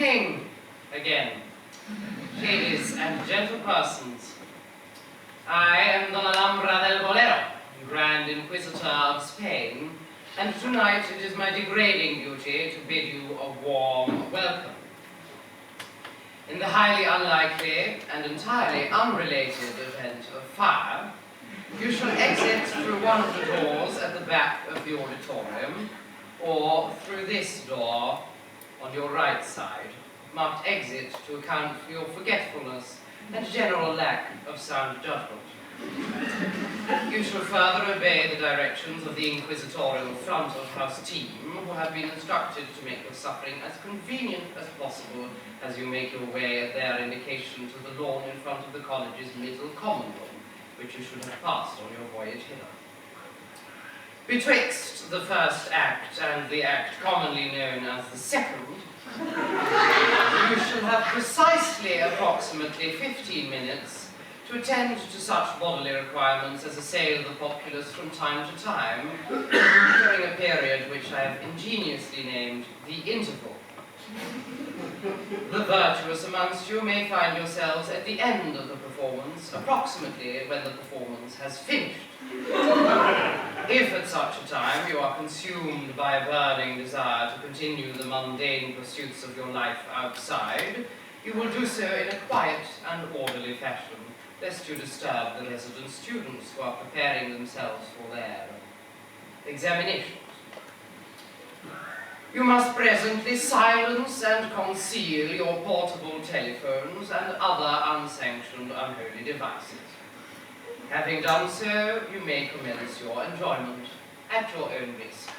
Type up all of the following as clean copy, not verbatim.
evening again, ladies and gentle persons. I am Don Alhambra del Bolero, Grand Inquisitor of Spain, and tonight it is my degrading duty to bid you a warm welcome. In the highly unlikely and entirely unrelated event of fire, you shall exit through one of the doors at the back of the auditorium, or through this door on your right side, marked exit to account for your forgetfulness and general lack of sound judgment. You shall further obey the directions of the inquisitorial front of house team, who have been instructed to make your suffering as convenient as possible as you make your way at their indication to the lawn in front of the college's middle common room, which you should have passed on your voyage hither. Betwixt the first act and the act commonly known as the second, you shall have precisely approximately 15 minutes to attend to such bodily requirements as assail the populace from time to time, during a period which I have ingeniously named the interval. The virtuous amongst you may find yourselves at the end of the performance, approximately when the performance has finished. If at such a time you are consumed by a burning desire to continue the mundane pursuits of your life outside, you will do so in a quiet and orderly fashion, lest you disturb the resident students who are preparing themselves for their examinations. You must presently silence and conceal your portable telephones and other unsanctioned unholy devices. Having done so, you may commence your enjoyment at your own risk.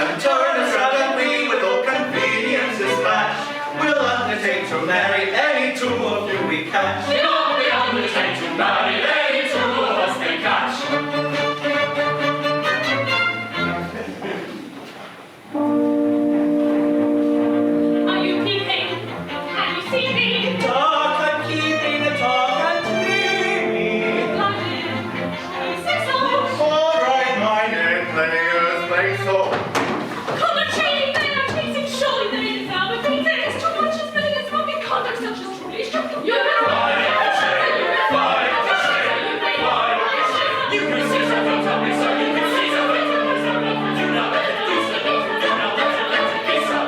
and turn us suddenly with all convenience dispatch. We'll undertake to marry any two of you we catch. We'll undertake to marry any two of us they catch. Are you peeping? Can you see me? Talk and keeping the talk and dreaming. Lovely. Shall we say so? All right, my dear players, play so. Come and training, they are chasing. Surely they deserve a beating. It's too much as many as smoking conduct such as truly shocking. You can You can see something, tell me so. You can see something, tell me so. Do not let it do so. Do not let it be so.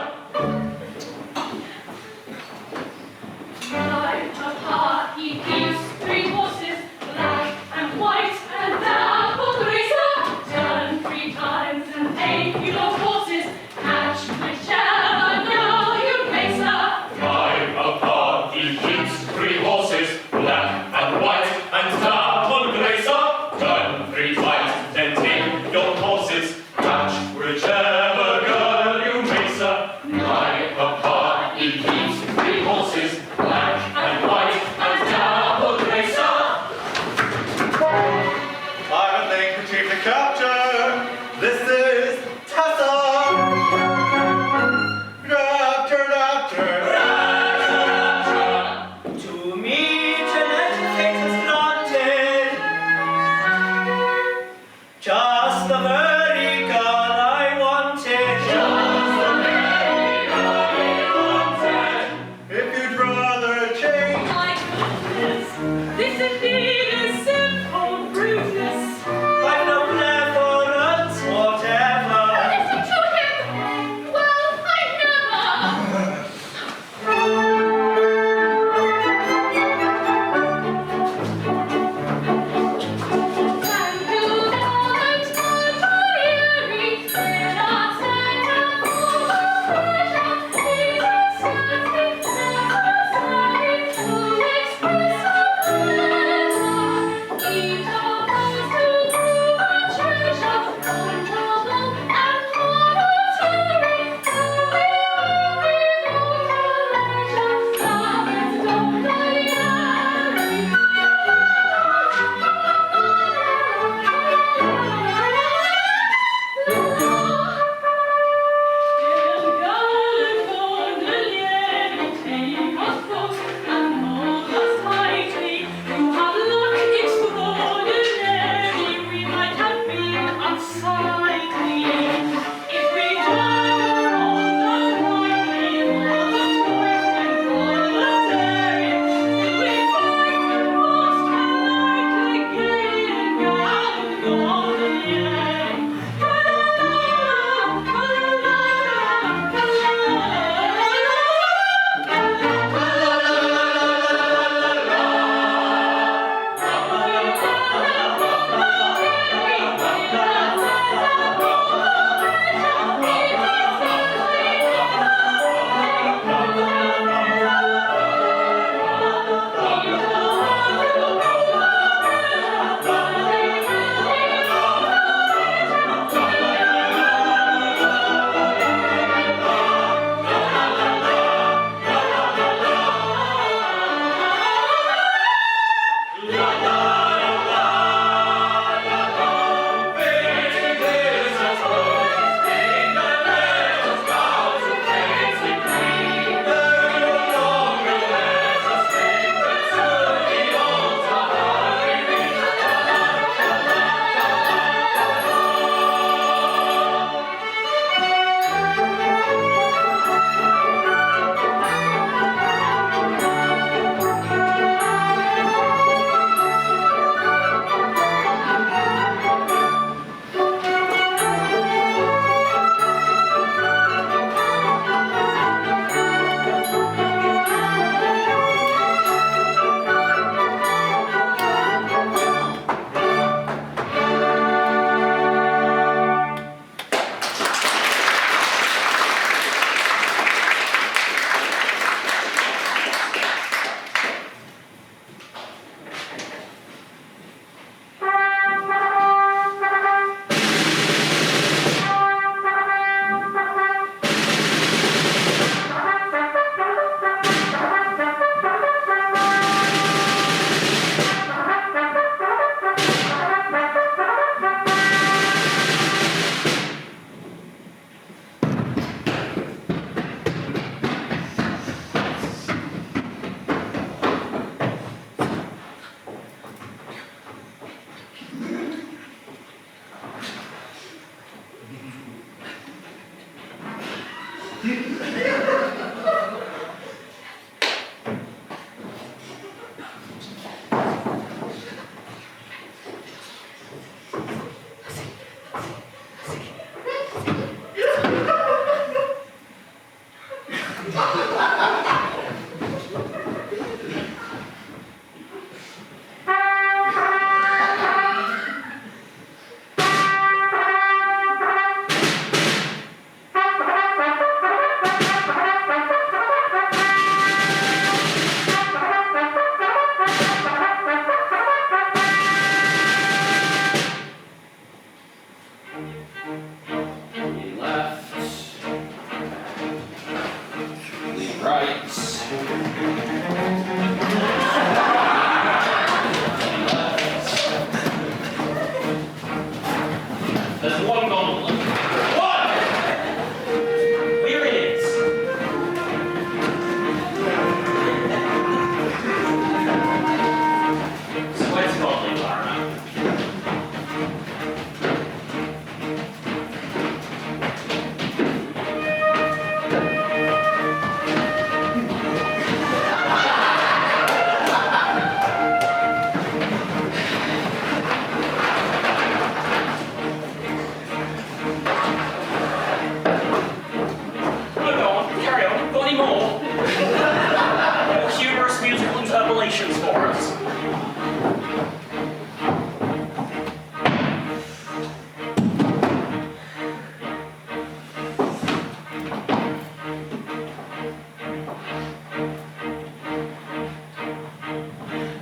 Light apart, he keeps 3 horses, black and white, and now for the racer. Turn 3 times and 8 you know.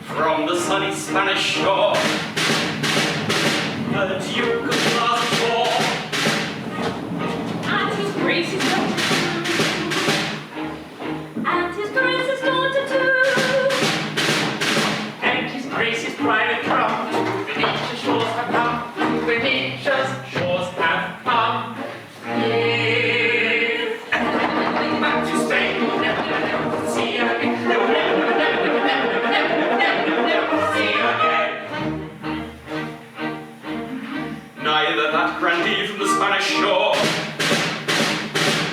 From the sunny Spanish shore, the Duke of Plaza-Toro, And his grace is daughter too. And his grace is daughter too. and his grace's private crumb, to Venetia's shores have come, to Venetia's shores have come. If back to Spain, we'll never, never, never see again. They will never, never, never, never, never, never, never, never, never see again. Neither that grandee from the Spanish shore,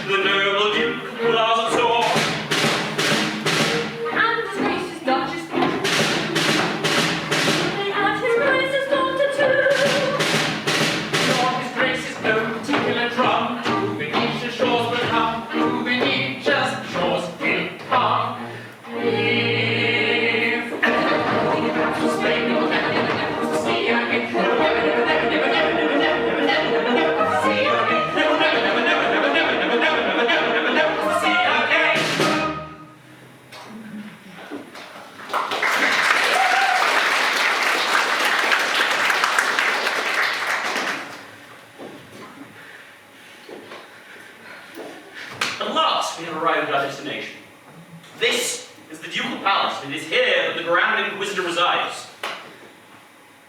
the noble Duke of Plaza-Toro, And his grace is Duchess too. And his grace is daughter too. nor his grace's no particular drum, to Venetia's shores will come, to Venetia's shores will come. If back to Spain, we'll never, never, never see again. They will never, never, never, never, never, never, never, never, never, never see again. They will never, never, never, never, never, never, never, never, never, never see again. At last, we have arrived at our destination. This is the Ducal Palace, and it is here that the Grand Inquisitor resides.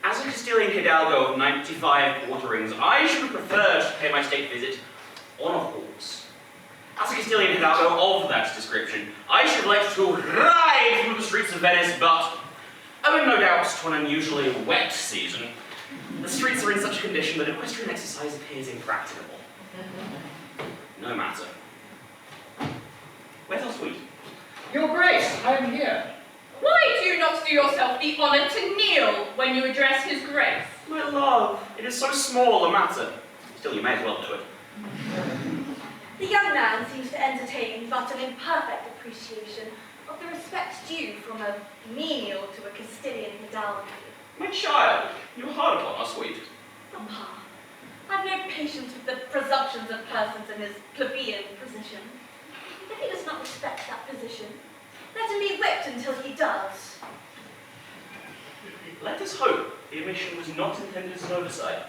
As a Castilian hidalgo of 95 quarterings, I should have preferred to pay my state visit on a horse. As a Castilian hidalgo of that description, I should have liked to ride through the streets of Venice, but owing no doubt to an unusually wet season, the streets are in such a condition that equestrian exercise appears impracticable. No matter. Where's our suite? Your Grace, I am here. Why do you not do yourself the honour to kneel when you address his grace? My love, it is so small a matter. Still, you may as well do it. The young man seems to entertain but an imperfect appreciation of the respect due from a menial to a Castilian hidalgo. My child, you're hard upon our suite. Papa, I've no patience with the presumptions of persons in his plebeian position. If he does not respect that position, let him be whipped until he does. Let us hope the omission was not intended as an oversight.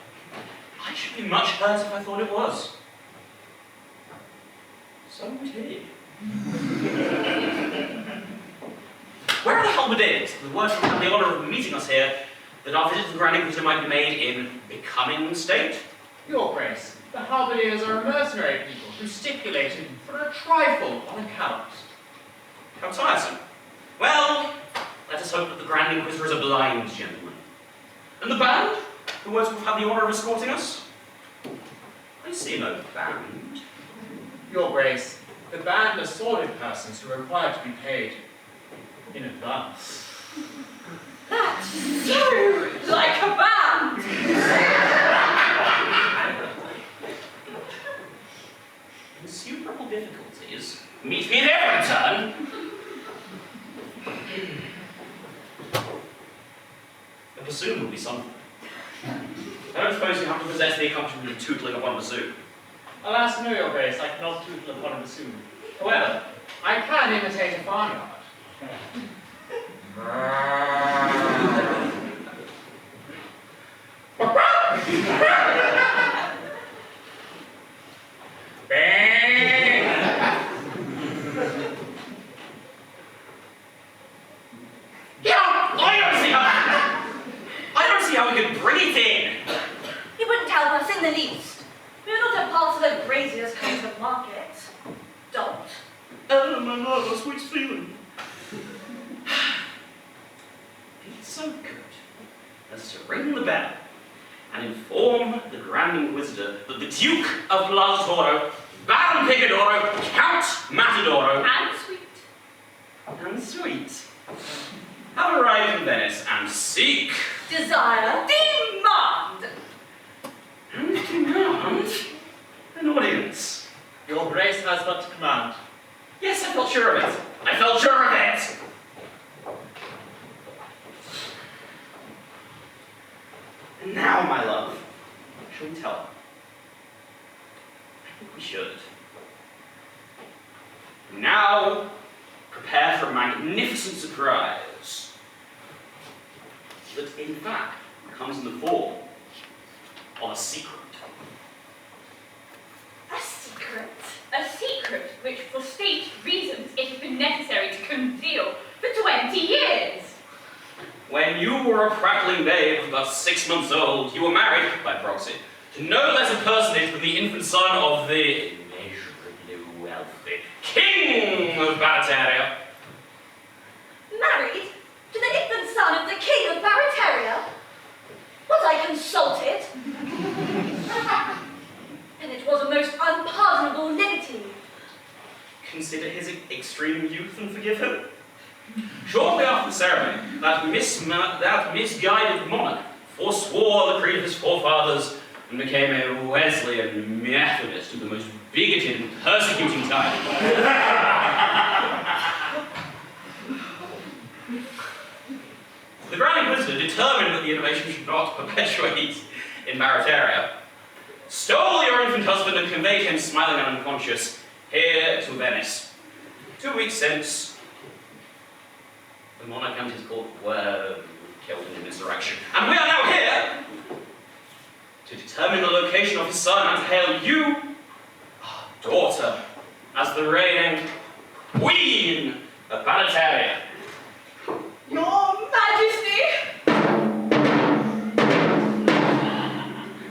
I should be much hurt if I thought it was. So would he. Where are the halberdiers? The words who have the honour of meeting us here, that our visit to the Grand Inquisitor might be made in becoming state? Your Grace, the halberdiers are a mercenary people who stipulated for a trifle on account. How tiresome. Well, let us hope that the Grand Inquisitor is a blind gentleman. And the band, who was to have had the honour of escorting us? I see no band. Your Grace, the band are sordid persons who are required to be paid in advance. That's so like a band! Insuperable difficulties meet me at every turn. A bassoon will be something. I don't suppose you have to possess the accomplishment of tootling upon a bassoon. Alas, no, Your Grace, I cannot tootle upon a bassoon. However, I can imitate a farmyard. I don't see how we could bring it in. It wouldn't help us in the least. We are not a parcel of braziers come to market. Don't. Oh, my love, a sweet feeling. It's so good as to ring the bell and inform the Grand Inquisitor that the Duke of Plaza-Toro, Baron Picadoro, Count Matadoro, and sweet have arrived in Venice and seek Desire. Demand. an audience. Your Grace has but to command. Yes, I felt sure of it. I felt sure of it. And now, my love, shall we tell her? I think we should. Now, prepare for a magnificent surprise that, in fact, comes in the form of a secret. A secret. A secret which, for state reasons, it has been necessary to conceal for 20 years. When you were a prattling babe of about 6 months old, you were married, by proxy, to no less a personage than the infant son of the immeasurably wealthy King of Barataria. Married to the infant son of the King of Barataria? Was I consulted? And it was a most unpardonable liberty. Consider his extreme youth and forgive him. Shortly after the ceremony, that misguided monarch forswore the creed of his forefathers and became a Wesleyan Methodist of the most bigoted and persecuting type. The Grand Inquisitor, determined that the innovation should not perpetuate in Barataria, stole your infant husband and conveyed him, smiling and unconscious, here to Venice. 2 weeks since, the monarch and his court were killed in an insurrection. And we are now here to determine the location of his son and to hail you, our daughter, as the reigning Queen of Barataria. Your Majesty!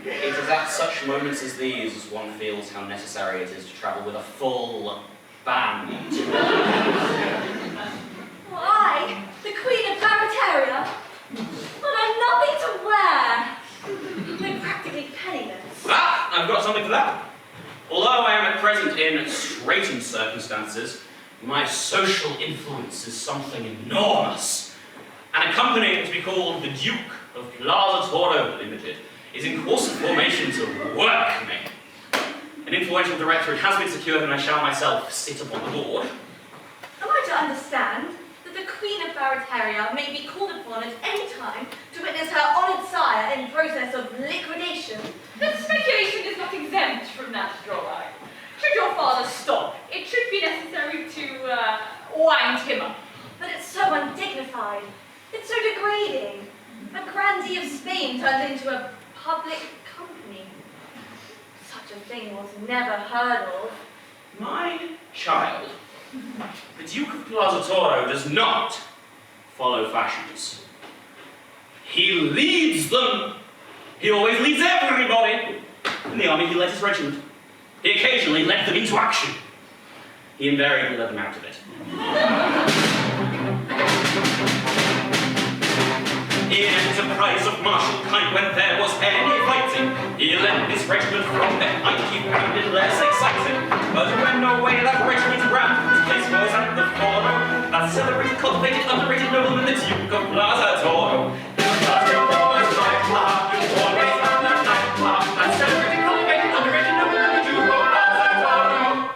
It is at such moments as these as one feels how necessary it is to travel with a full band. I, the Queen of Barataria, but I've nothing to wear. I'm practically penniless. Ah, I've got something for that. Although I am at present in straitened circumstances, my social influence is something enormous. And a company to be called the Duke of Plaza-Toro Limited is in course of formation to work me. An influential directorate has been secured and I shall myself sit upon the board. Am I to understand that the Queen of Barataria may be called upon at any time to witness her honoured sire in process of liquidation? The speculation is not exempt from that drawback. Should your father stop, it should be necessary to wind him up. But it's so undignified. It's so degrading. A grandee of Spain turned into a public company. Such a thing was never heard of. My child, the Duke of Plaza-Toro does not follow fashions. He leads them. He always leads everybody. In the army, he led his regiment. He occasionally led them into action. He invariably led them out of it. In enterprise of martial kind, when there was any fighting, he led his regiment from behind. He found it less exciting, but when Toro, that celebrated, cultivated, underrated nobleman, the Duke of Plaza-Toro. Because you're always right, Ma, you always have that night, Ma, that celebrated, cultivated, underrated nobleman, the Duke of Plaza-Toro.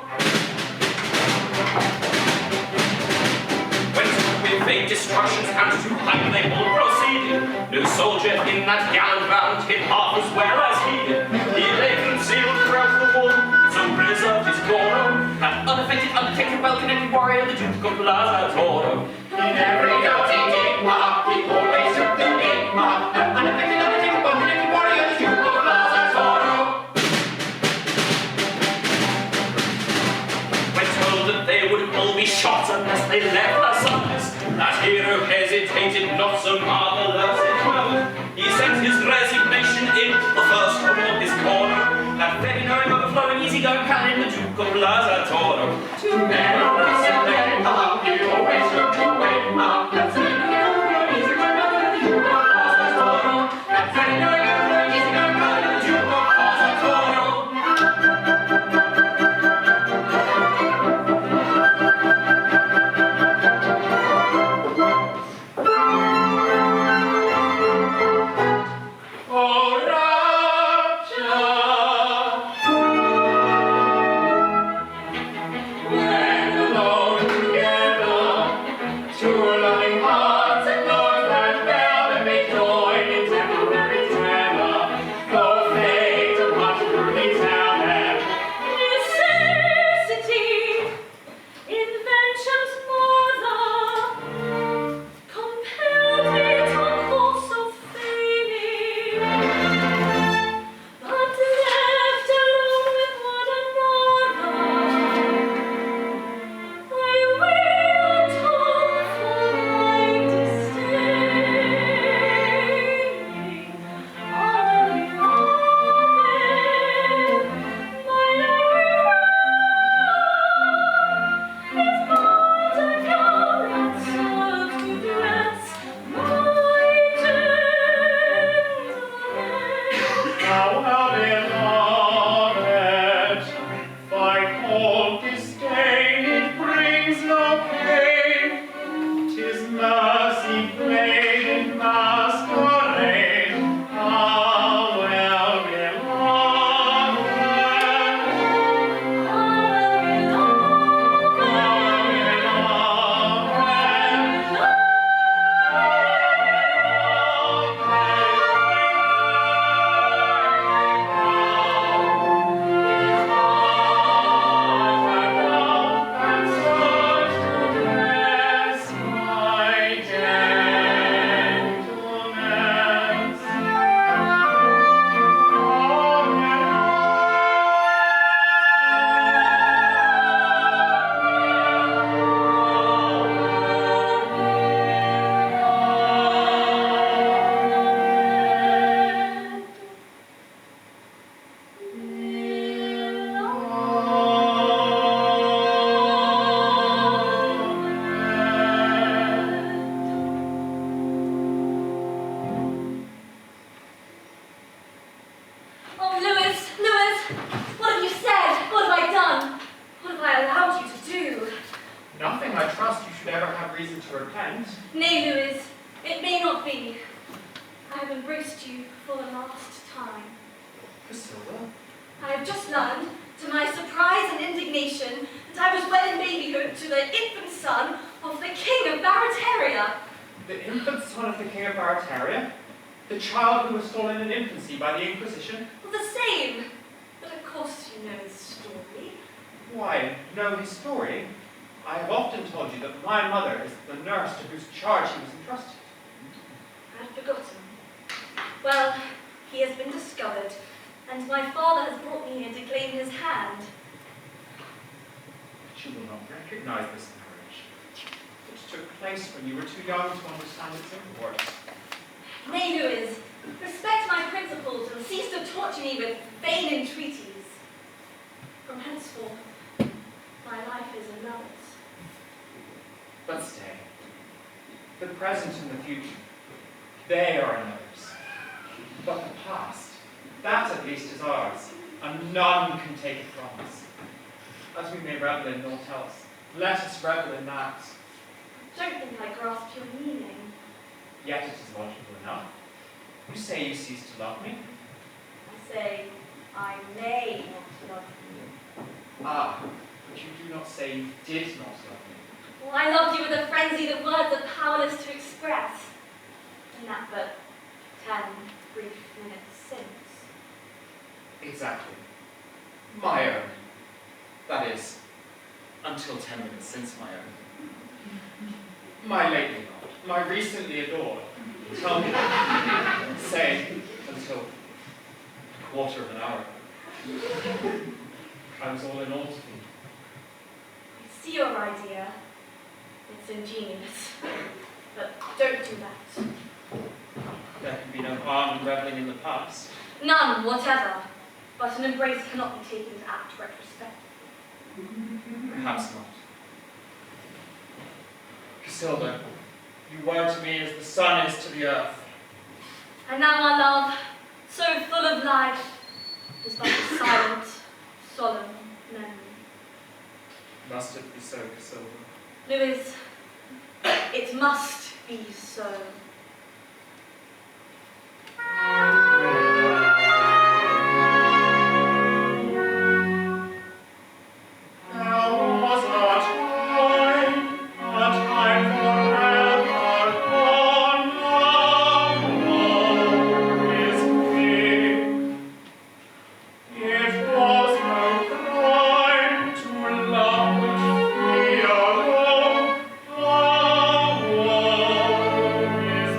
When with vague destructions and to hide they all proceeded, no soldier in that gallant band hit half as well as he did. He lay concealed throughout the war, so preserved his glory. That unaffected, undetected, well-connected warrior, the Duke of Plaza-Toro. In every dirty enigma, he always took the enigma. That unaffected, undetected, well-connected warrior, the Duke of Plaza-Toro. When told that they would all be shot unless they left their sons, that hero hesitated not so marvelous it was. He sent his resignation in, the first from all his corner. That very knowing, overflowing, easygoing paladin, the Duke of Plaza-Toro. To men always said they love, he always took away my. That very knowing, easygoing paladin, the Duke of Plaza-Toro. That very knowing, easygoing paladin, the Duke of Plaza-Toro. The child who was stolen in infancy by the Inquisition? Well, the same. But of course you know his story. Why, know his story? I have often told you that my mother is the nurse to whose charge he was entrusted. I had forgotten. Well, he has been discovered, and my father has brought me here to claim his hand. But you will not recognize this marriage. It took place when you were too young to understand its import. Nay, Luiz, respect my principles and cease to torture me with vain entreaties. From henceforth, my life is another's. But stay. The present and the future, they are another's. But the past, that at least is ours, and none can take it from us. As we may rattle in nor tell us, Let us revel in that. Don't think I grasp your meaning. Yet it is logical enough. You say you cease to love me? I say, I may not love you. Ah, but you do not say you did not love me. Well, I loved you with a frenzy that words are powerless to express. And that but 10 brief minutes since. Exactly. My own. That is, until 10 minutes since my own. My lately loved, my recently adored. Tell me, say, until a quarter of an hour ago. I was all in all to me. I see your idea. It's ingenious. But don't do that. There can be no harm in reveling in the past. None whatever. But an embrace cannot be taken to act retrospectively. Perhaps not. Casilda, you were to me as the sun is to the earth. And now our love, so full of life, is but a silent, solemn memory. Must it be so, Casilda? Luiz, it must be so. Is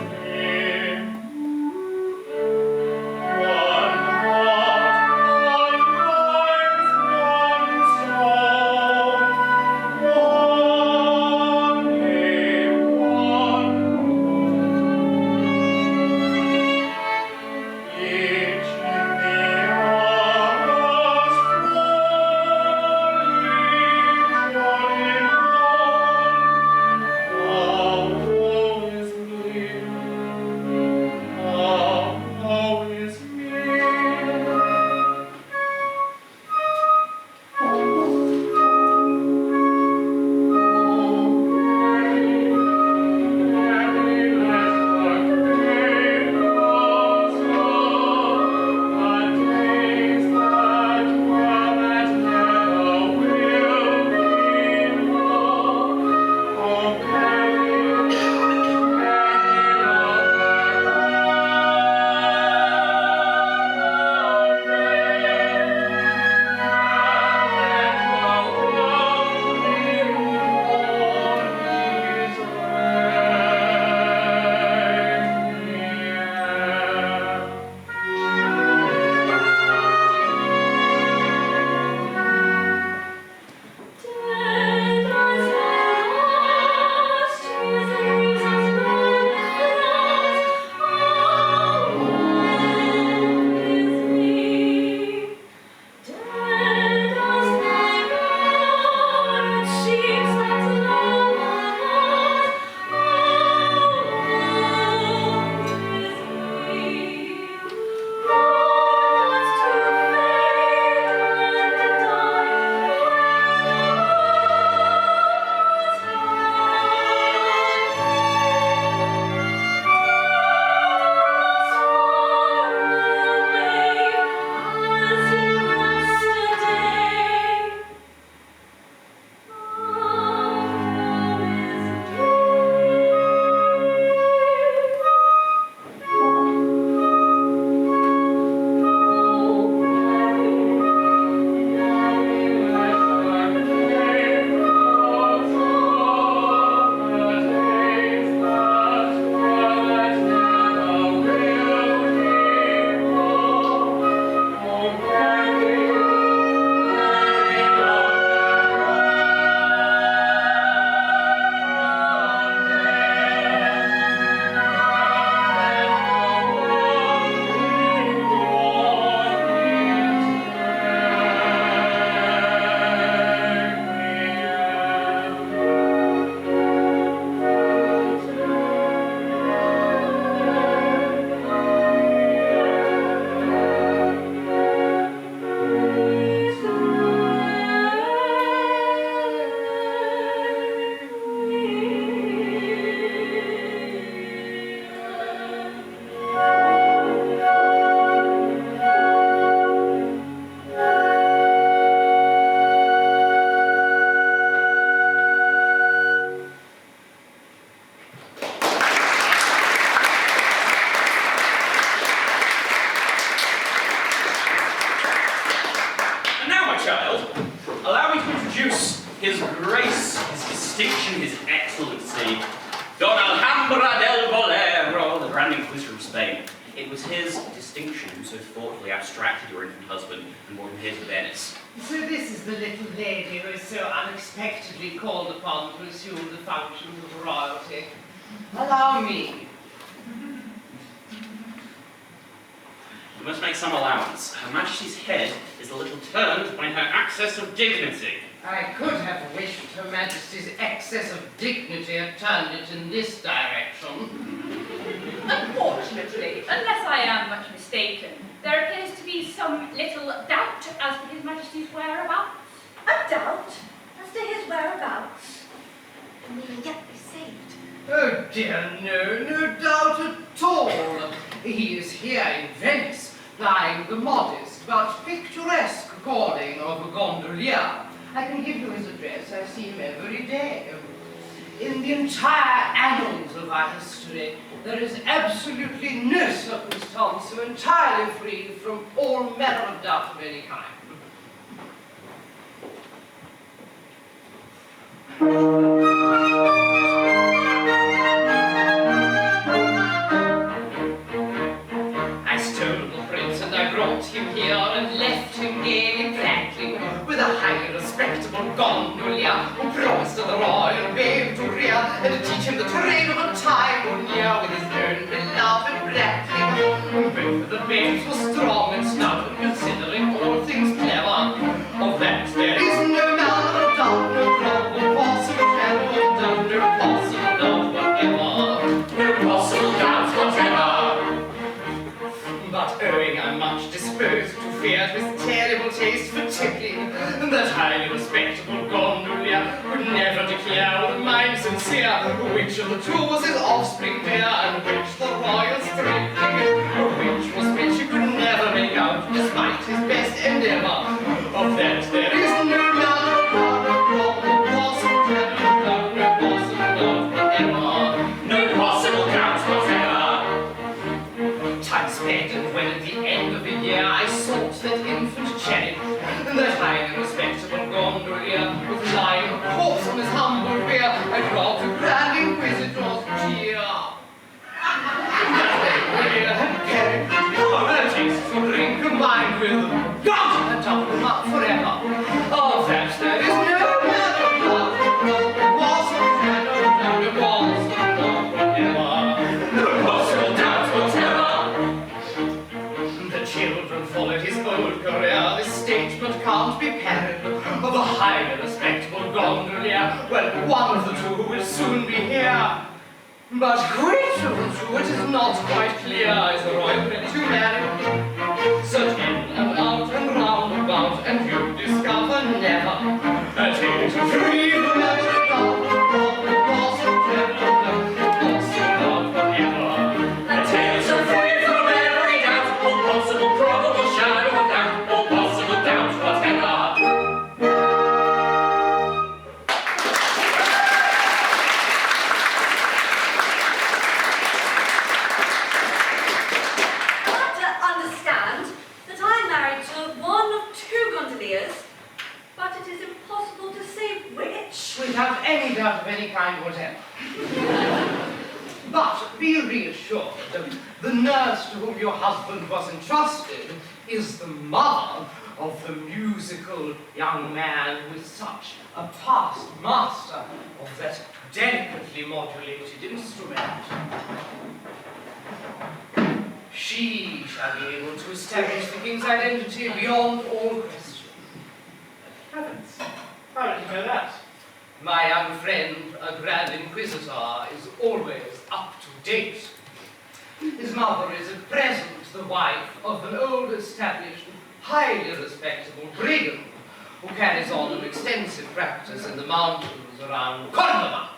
child, allow me to introduce His Grace, His Distinction, His Excellency, Don Alhambra del Bolero, the Grand Inquisitor of Spain. It was his distinction who so thoughtfully abstracted your infant husband and brought him here to Venice. So this is the little lady who is so unexpectedly called upon to assume the functions of royalty. Allow me. You must make some allowance. Her Majesty's head is a little turned by her access of dignity. I could have wished Her Majesty's excess of dignity had turned it in this direction. Unfortunately, unless I am much mistaken, there appears to be some little doubt as to His Majesty's whereabouts. A doubt as to his whereabouts. And we will yet be saved. Oh dear, no doubt at all. He is here in Venice, plying the modest but picturesque calling of a gondolier. I can give you his address, I see him every day. In the entire annals of our history, there is absolutely no circumstance so entirely free from all manner of doubt of any kind. I stole the prince and I brought him here and left him gaily prattling with a highly respectable gondolier who promised the royal babe to rear and to teach him the terrain of a time or near with his own beloved prattling. Both of the babes were strong and stout and considering all things clever. Of that there is no manner of doubt, no problem possible, shadow of doubt, no possible doubt whatever. No possible doubt whatever. But owing I'm much disposed to fear his terrible taste for tippling, that highly respectable gondolier would never declare with mind sincere which of the two was his offspring dear, and which the royal stripling, which was which he could never make out, despite his best endeavour. Of that there is no manner of problem possible, no possible doubt whatever. No possible doubt whatever. Time spent, and when at the end of the year I sought that infant cherub, that highly respectable gondolier, with lying a corpse on his humble bier, I brought the Grand Inquisitor's cheer. That taste for drink combined with God and top them up forever. Of that there is no manner of doubt, no possible shadow, no possible doubt whatever. No possible doubt whatever. The children followed his old career. This statement can't be parried of a highly respectable gondolier. Well, one of the two will soon be here. But which of the two, it is not quite clear, is the royal prince you marry. Search in and out and round about, and you discover never a tale to free from every doubt, possible doubt forever. A tale so free from every doubt, all possible probable shadow of doubt, all possible doubt whatever. But it is impossible to say which. Without any doubt of any kind whatever. But be reassured, the nurse to whom your husband was entrusted is the mother of the musical young man who is such a past master of that delicately modulated instrument. She shall be able to establish the king's identity beyond all question. Heavens, how did you know that? My young friend, a Grand Inquisitor, is always up to date. His mother is at present the wife of an old established, highly respectable brigand who carries on an extensive practice in the mountains around Córdoba.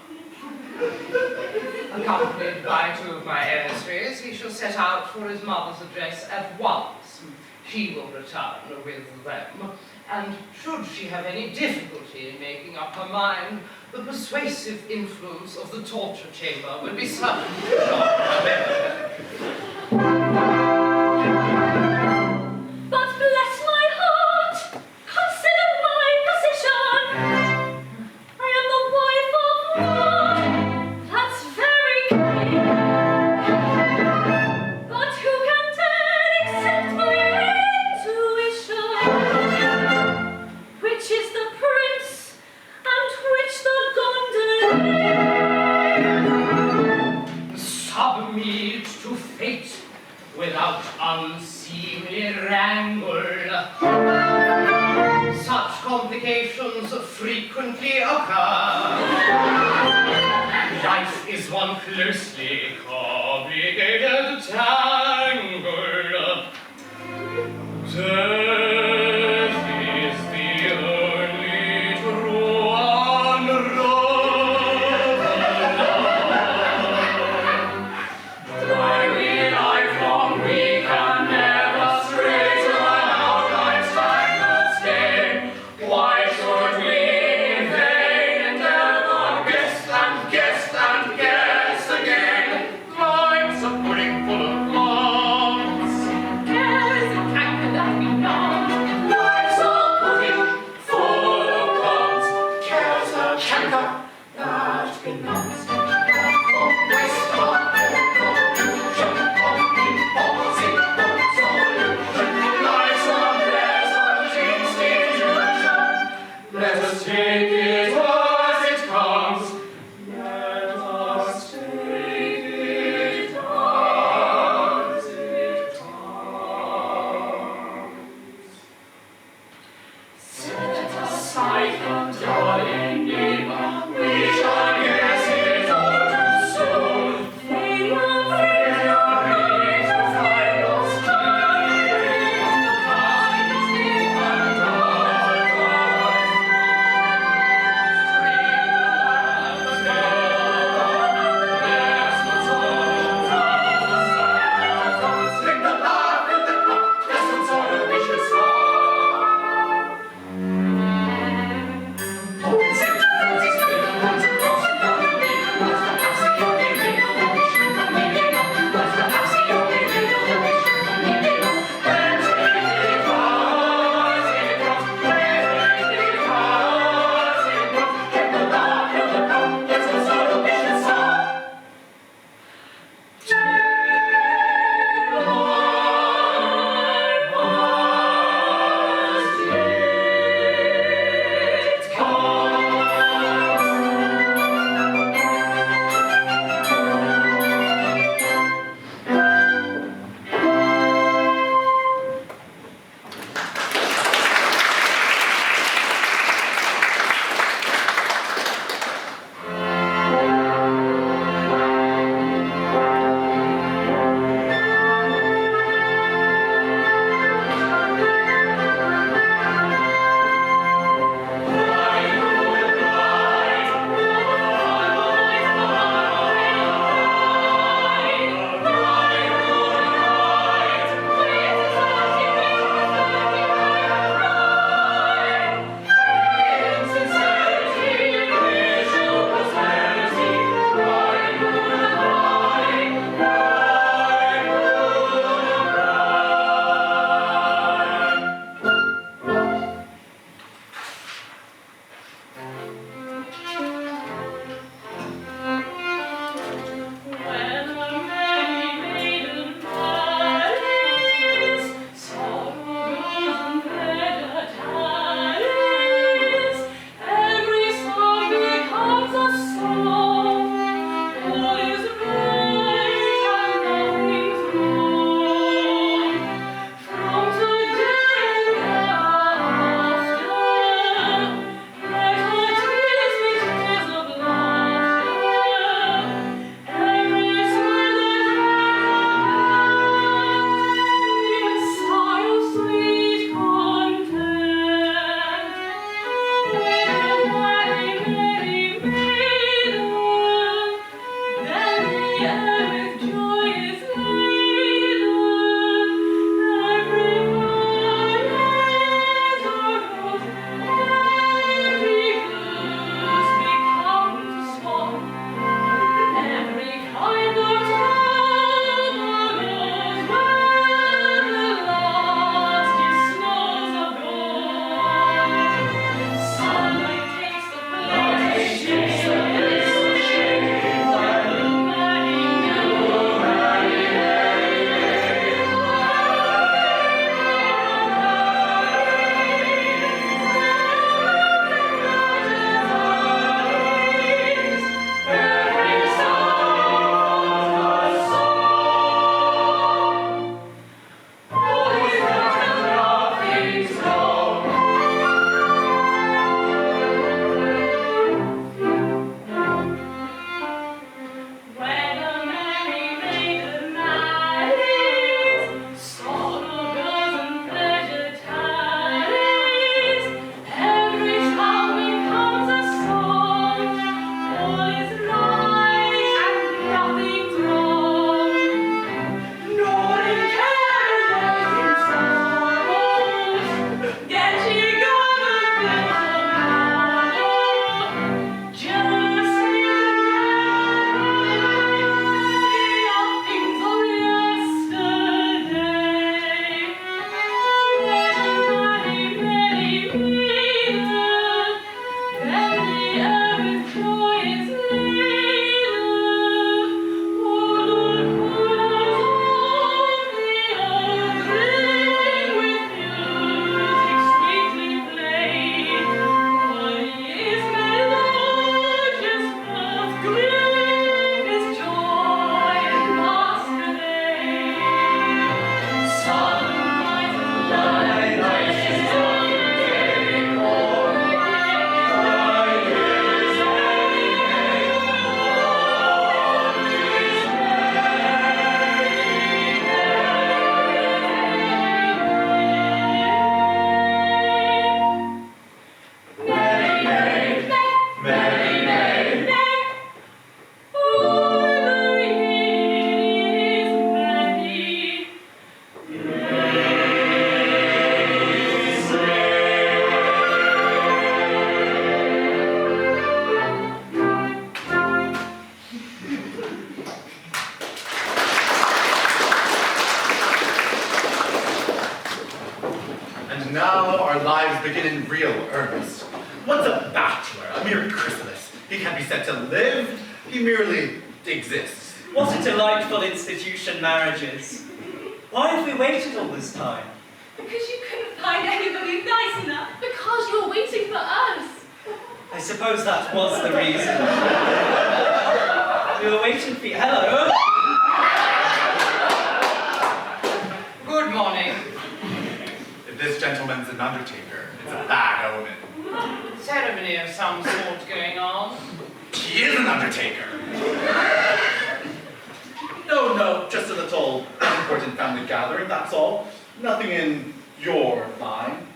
Accompanied by two of my emissaries, he shall set out for his mother's address at once. She will return with them, and should she have any difficulty in making up her mind, the persuasive influence of the torture chamber will be certainly not available. But bless my heart, consider complications frequently occur. Life is one closely complicated tangle. Death is the only true unraveled. While we lifelong we can never straighten out life's tangled skein. Why should we in vain endeavor guess and guess and guess again? Life's a pudding full of lumps. Cares and canker that we know. Life's a pudding full of lumps. Cares a canker that benumbs. Of waste of confusion, of impossible solution. Life's a pleasant institution. Let us take it as it comes. Let us take it as it comes. Set aside from drawing nearer, we shall guess it all too soon. Failure to find us deep on the past is deep and dark. begin in real earnest. Once a bachelor, a mere chrysalis, he can't be said to live, he merely exists. What a delightful institution marriage is. Why have we waited all this time? Because you couldn't find anybody nice enough. Because you're waiting for us. I suppose that was the reason. We were waiting for you. Hello? Good morning. If this gentleman's an undertaker, it's a bad omen. Ceremony of some sort going on. He is an undertaker. No, just a little important family gathering, that's all. Nothing in your line.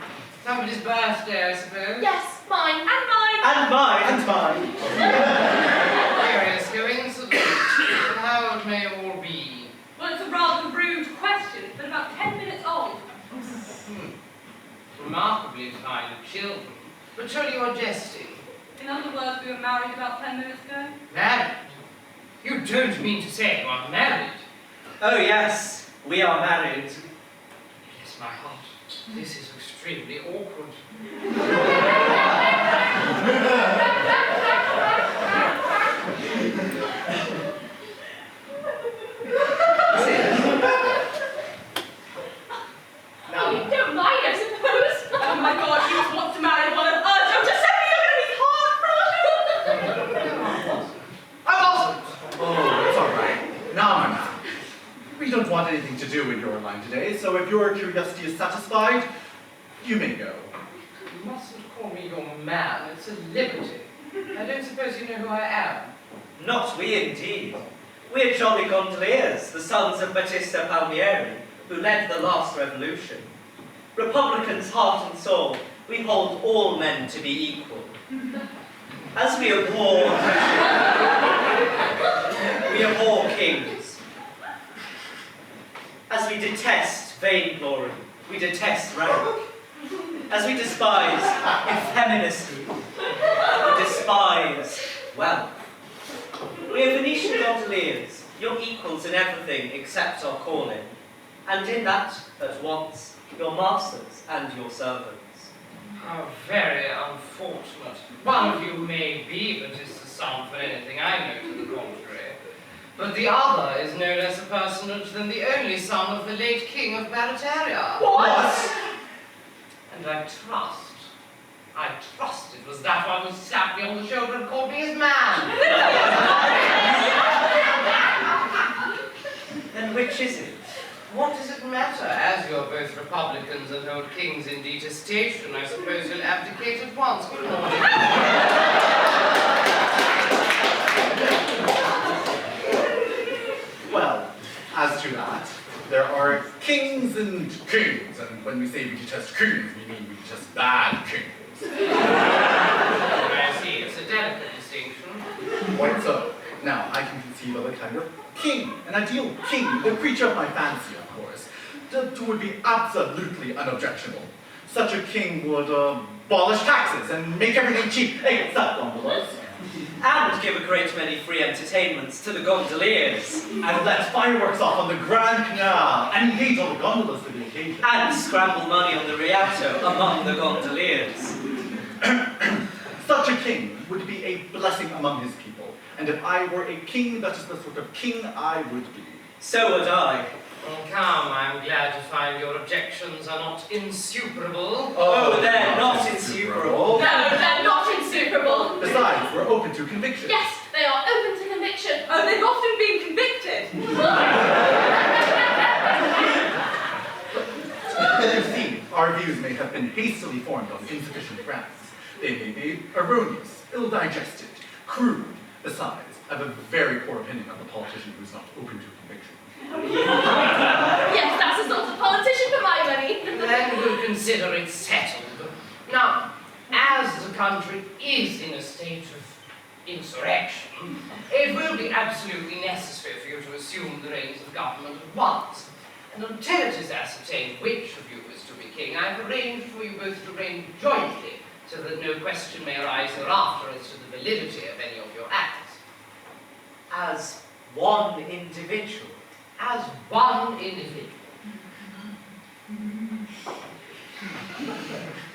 Somebody's birthday, I suppose. Yes, mine, and mine. And mine. And mine. Curious coincidence. But how it may all be. Well, it's a rather rude question. It's been about 10 minutes old. Remarkably fine children. But surely you're jesting. In other words, we were married about 10 minutes ago. Married? You don't mean to say you are married? Oh yes, we are married. Bless my heart. This is extremely awkward. Oh, you don't mind, I suppose. Oh my God, he just wants to marry one of us. Oh, Giuseppe, you're going to be hard. I wasn't. Oh, it's all right. Now, my man. We don't want anything to do with your line today, so if your curiosity is satisfied, you may go. You mustn't call me your man. It's a liberty. I don't suppose you know who I am. Not we indeed. We're jolly gondoliers, the sons of Battista Palmieri, who led the last revolution. Republicans heart and soul, we hold all men to be equal. As we abhor kings. As we detest vainglory, we detest rank. As we despise effeminacy, we despise wealth. We are Venetian gondoliers, your equals in everything except our calling, and in that, at once, your masters and your servants. How very unfortunate. One of you may be Battista's son for anything I know to the contrary, but the other is no less a personage than the only son of the late King of Barataria. What? And I trust it was that one who slapped me on the shoulder and called me his man. Then which is it? What does it matter? As you're both Republicans and hold kings in detestation, I suppose you'll abdicate at once. Good morning. Well, as to that, there are kings and kings, and when we say we detest kings, we mean we detest bad kings. I see, it's a delicate distinction. Quite so. Now, I can conceive of a kind of king, an ideal king, the creature of my fancy, of course, that would be absolutely unobjectionable. Such a king would abolish taxes and make everything cheap, except gondolas. And give a great many free entertainments to the gondoliers. And let fireworks off on the Grand Canal, and engage all the gondolas for the occasion. And scramble money on the Rialto among the gondoliers. Such a king would be a blessing among his people, and if I were a king, that is the sort of king I would be. So would I. Oh, come, I'm glad to find your objections are not insuperable. Oh, they're not insuperable. No, they're not insuperable. Besides, we're open to conviction. Yes, they are open to conviction. Oh, they've often been convicted. As you see, our views may have been hastily formed on insufficient grounds. They may be erroneous, ill-digested, crude. Besides, I have a very poor opinion of the politician who's not open to conviction. Yes, that's the sort of politician for my money. Then we'll consider it settled. Now, as the country is in a state of insurrection, it will be absolutely necessary for you to assume the reins of government at once. And until it is ascertained which of you is to be king, I've arranged for you both to reign jointly, so that no question may arise hereafter as to the validity of any of your acts. As one individual. As one individual.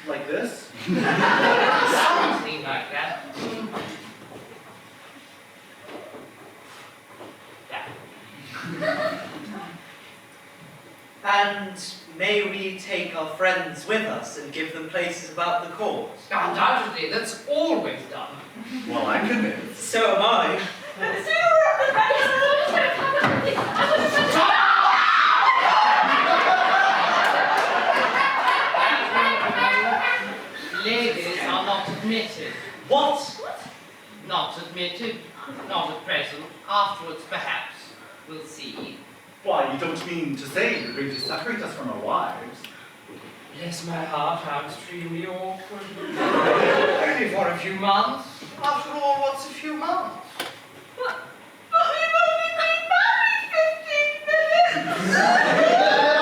Like the this. Something like that. Yeah. And may we take our friends with us and give them places about the court? Undoubtedly, that's always done. Well, I'm convinced. So am I. Ladies are not admitted. What? Not admitted. Not at present. Afterwards, perhaps. We'll see. Why, you don't mean to say you're going to separate us from our wives? Bless my heart, how extremely awkward. Only for a few months. After all, what's a few months? But we've only been married 15 minutes!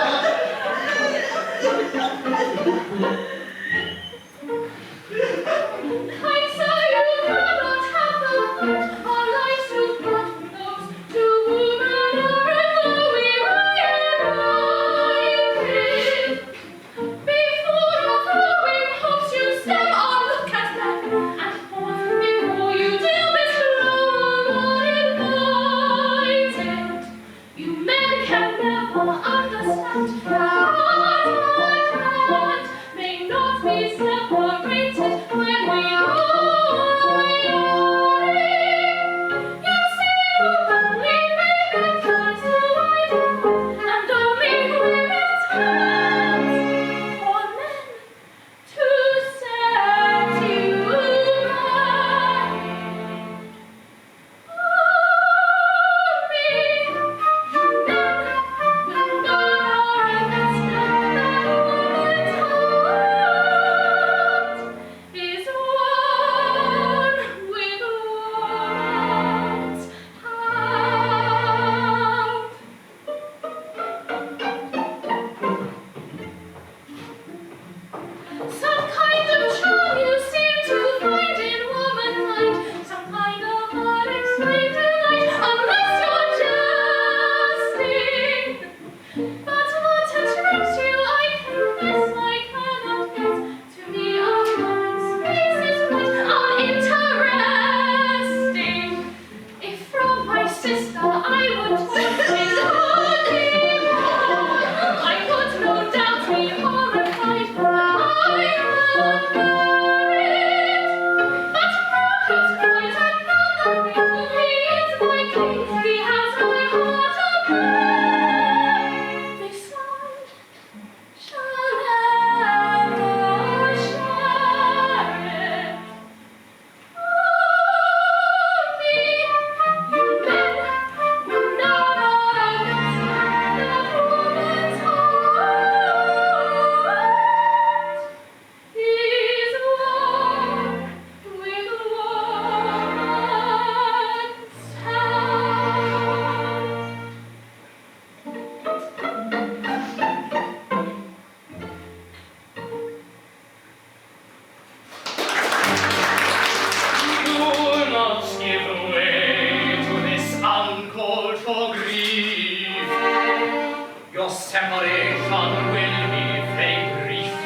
I saw you cannot have the heart, our lives will not those two women are we united. Before our throwing hopes you step or look at them, and pause before you deal with uninvited. You men can never understand how heart may not be separated when we are united. You see, you only make the choice to hide, and only women's hands for men to set you right. Some kind of charm you seem to find in womankind, some kind of unexplained delight, unless you're jesting. But what attracts you, I confess I cannot guess. To me, a woman's face is quite uninteresting. If from my sister I would talk with only one, I would no doubt be horrified, but I am married. But Marco's quite another thing. He is my king, he has my heart open. This land shall never share it. You men will never understand that woman's heart is one with woman's hand. Do not give way to this uncalled for grief. Your separation will be very brief.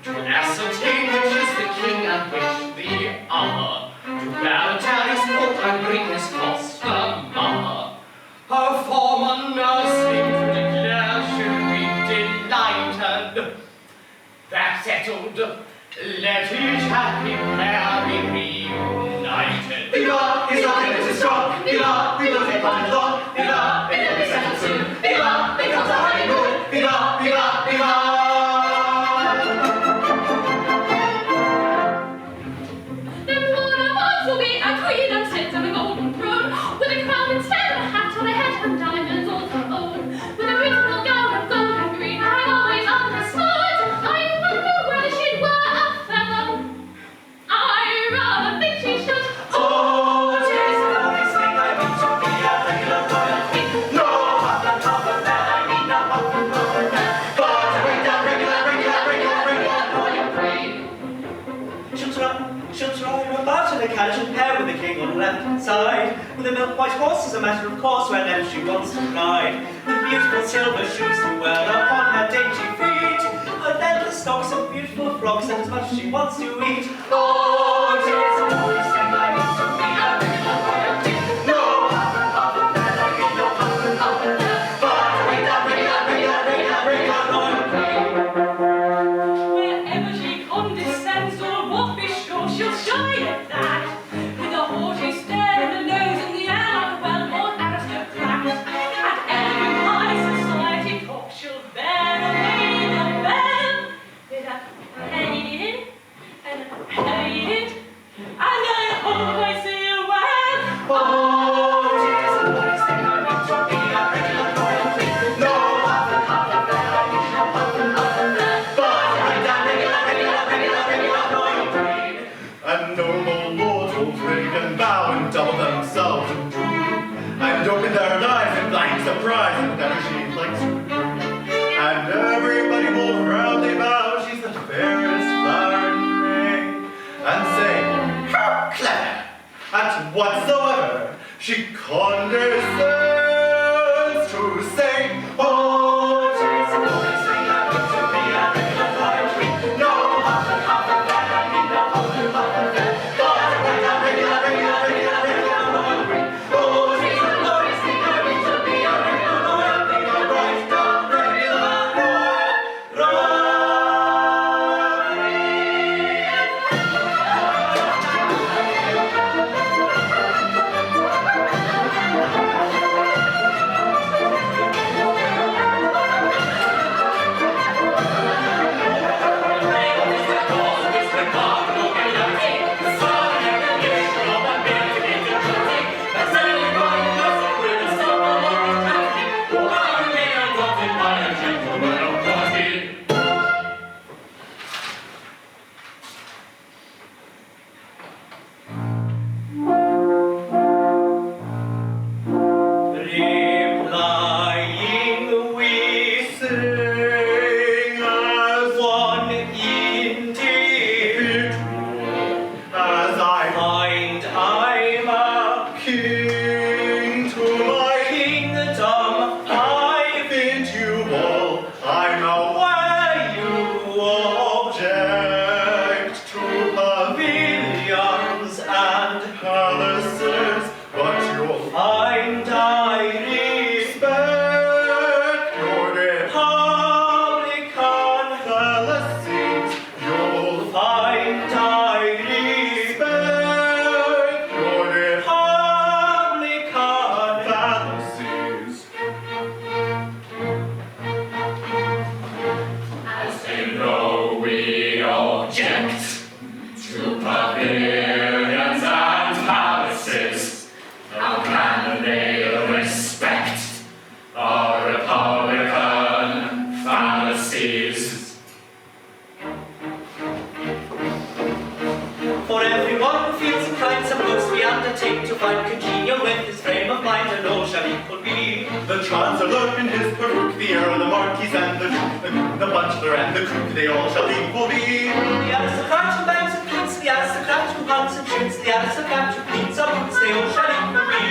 To ascertain which is the king and which the other. To Balataris court and bring his foster mother. Her former nursling to declare she'll be delighted. That settled, let each happy pair be reunited. Viva, his argument is strong. Viva, we will take part in law. Viva, it will be settled soon. Viva, becomes a honeymoon. Viva, viva, viva. Then one of us will be a queen and sit on a golden throne, with a crown instead of a hat on her head and diamonds all her own, with a beautiful gown of gold and green. I always understood. I wonder where she'd wear a feather. I rather think she should. Oh, tis the only thing I want to be a regular royal king. No other than that, I mean no other than that. But a regular royal queen. She'll drive about in a carriage and pair with the king on the left-hand side, with a milk-white horse as a matter of course whenever she wants to ride, with beautiful silver shoes to wear upon her dainty feet, a necklace stocks of beautiful frocks and as much as she wants to eat. Oh, tis a voice and I want to be a regular royalty. No, wherever she condescends or what be sure she'll shine at that. With a haughty stare and a nose in the air like a well-born aristocrat. At every high society talk she'll bear away the bell. With a paid and a paid, and I hope I see you well. Oh, tis a voice that I want to be a regular royalty. No, but regular royalty. And noble lords will drink and bow and double themselves and droop, and open their eyes in blank surprise and whatever she likes to do. And everybody will proudly bow, she's the fairest flower in May, and say, how clever, at whatsoever she condescends to say. Oh, tis a voice that I want to be a regular royalty. No, but regular royalty. Oh, tis a voice that I want to be a regular royalty. A right down regular royalty. Replying we sing as one indeed, As I find I'm a king to my kingdom, I bid you all, I'm aware where you object to pavilions and palaces, but you'll find I respect your Republican, fallacies. You'll find I respect your Republican. fallacies. As they know we object to pavilions and palaces, how can they respect our Republican fallacies? For everyone who feels inclined, suppose we undertake to find congenial with his frame of mind, and all shall equal be. The Chancellor in his peruke, the Earl, the Marquis, and the Duke, the Butler, and the Cook, they all shall equal be. The aristocrat who bangs and prints, the aristocrat who hunts and shoots, the aristocrat who cleans our boots, they all shall equal be.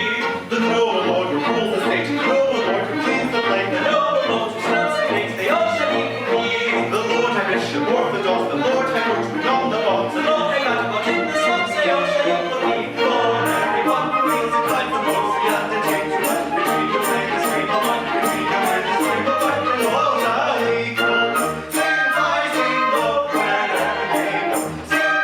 The noble lord who rules the state, the noble lord who cleans the plate, The noble lord who smells the plates, they all shall equal be. the Lord High Bishop, Orthodox, the Lord High Court, who nom the box, The Lord High Vagabond in the slums, they all shall equal be. Lord, everyone who feels inclined, suppose we undertake to find between your frame, his frame of mind, between your and his frame of mind, and all shall equal. Sing high, sing low, wherever they go. Sing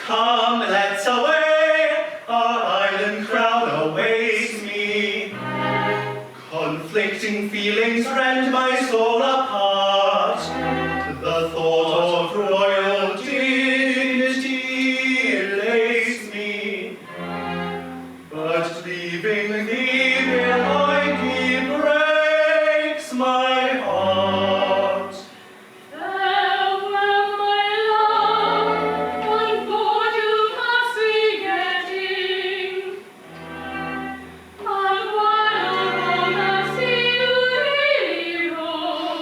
Come, let's away, our island crown awaits me. Conflicting feelings rend my soul apart. The thought of royal dignity elates me. But leaving thee behind me breaks my heart. Farewell, my love, on board you must be getting. And while upon the sea you really roam,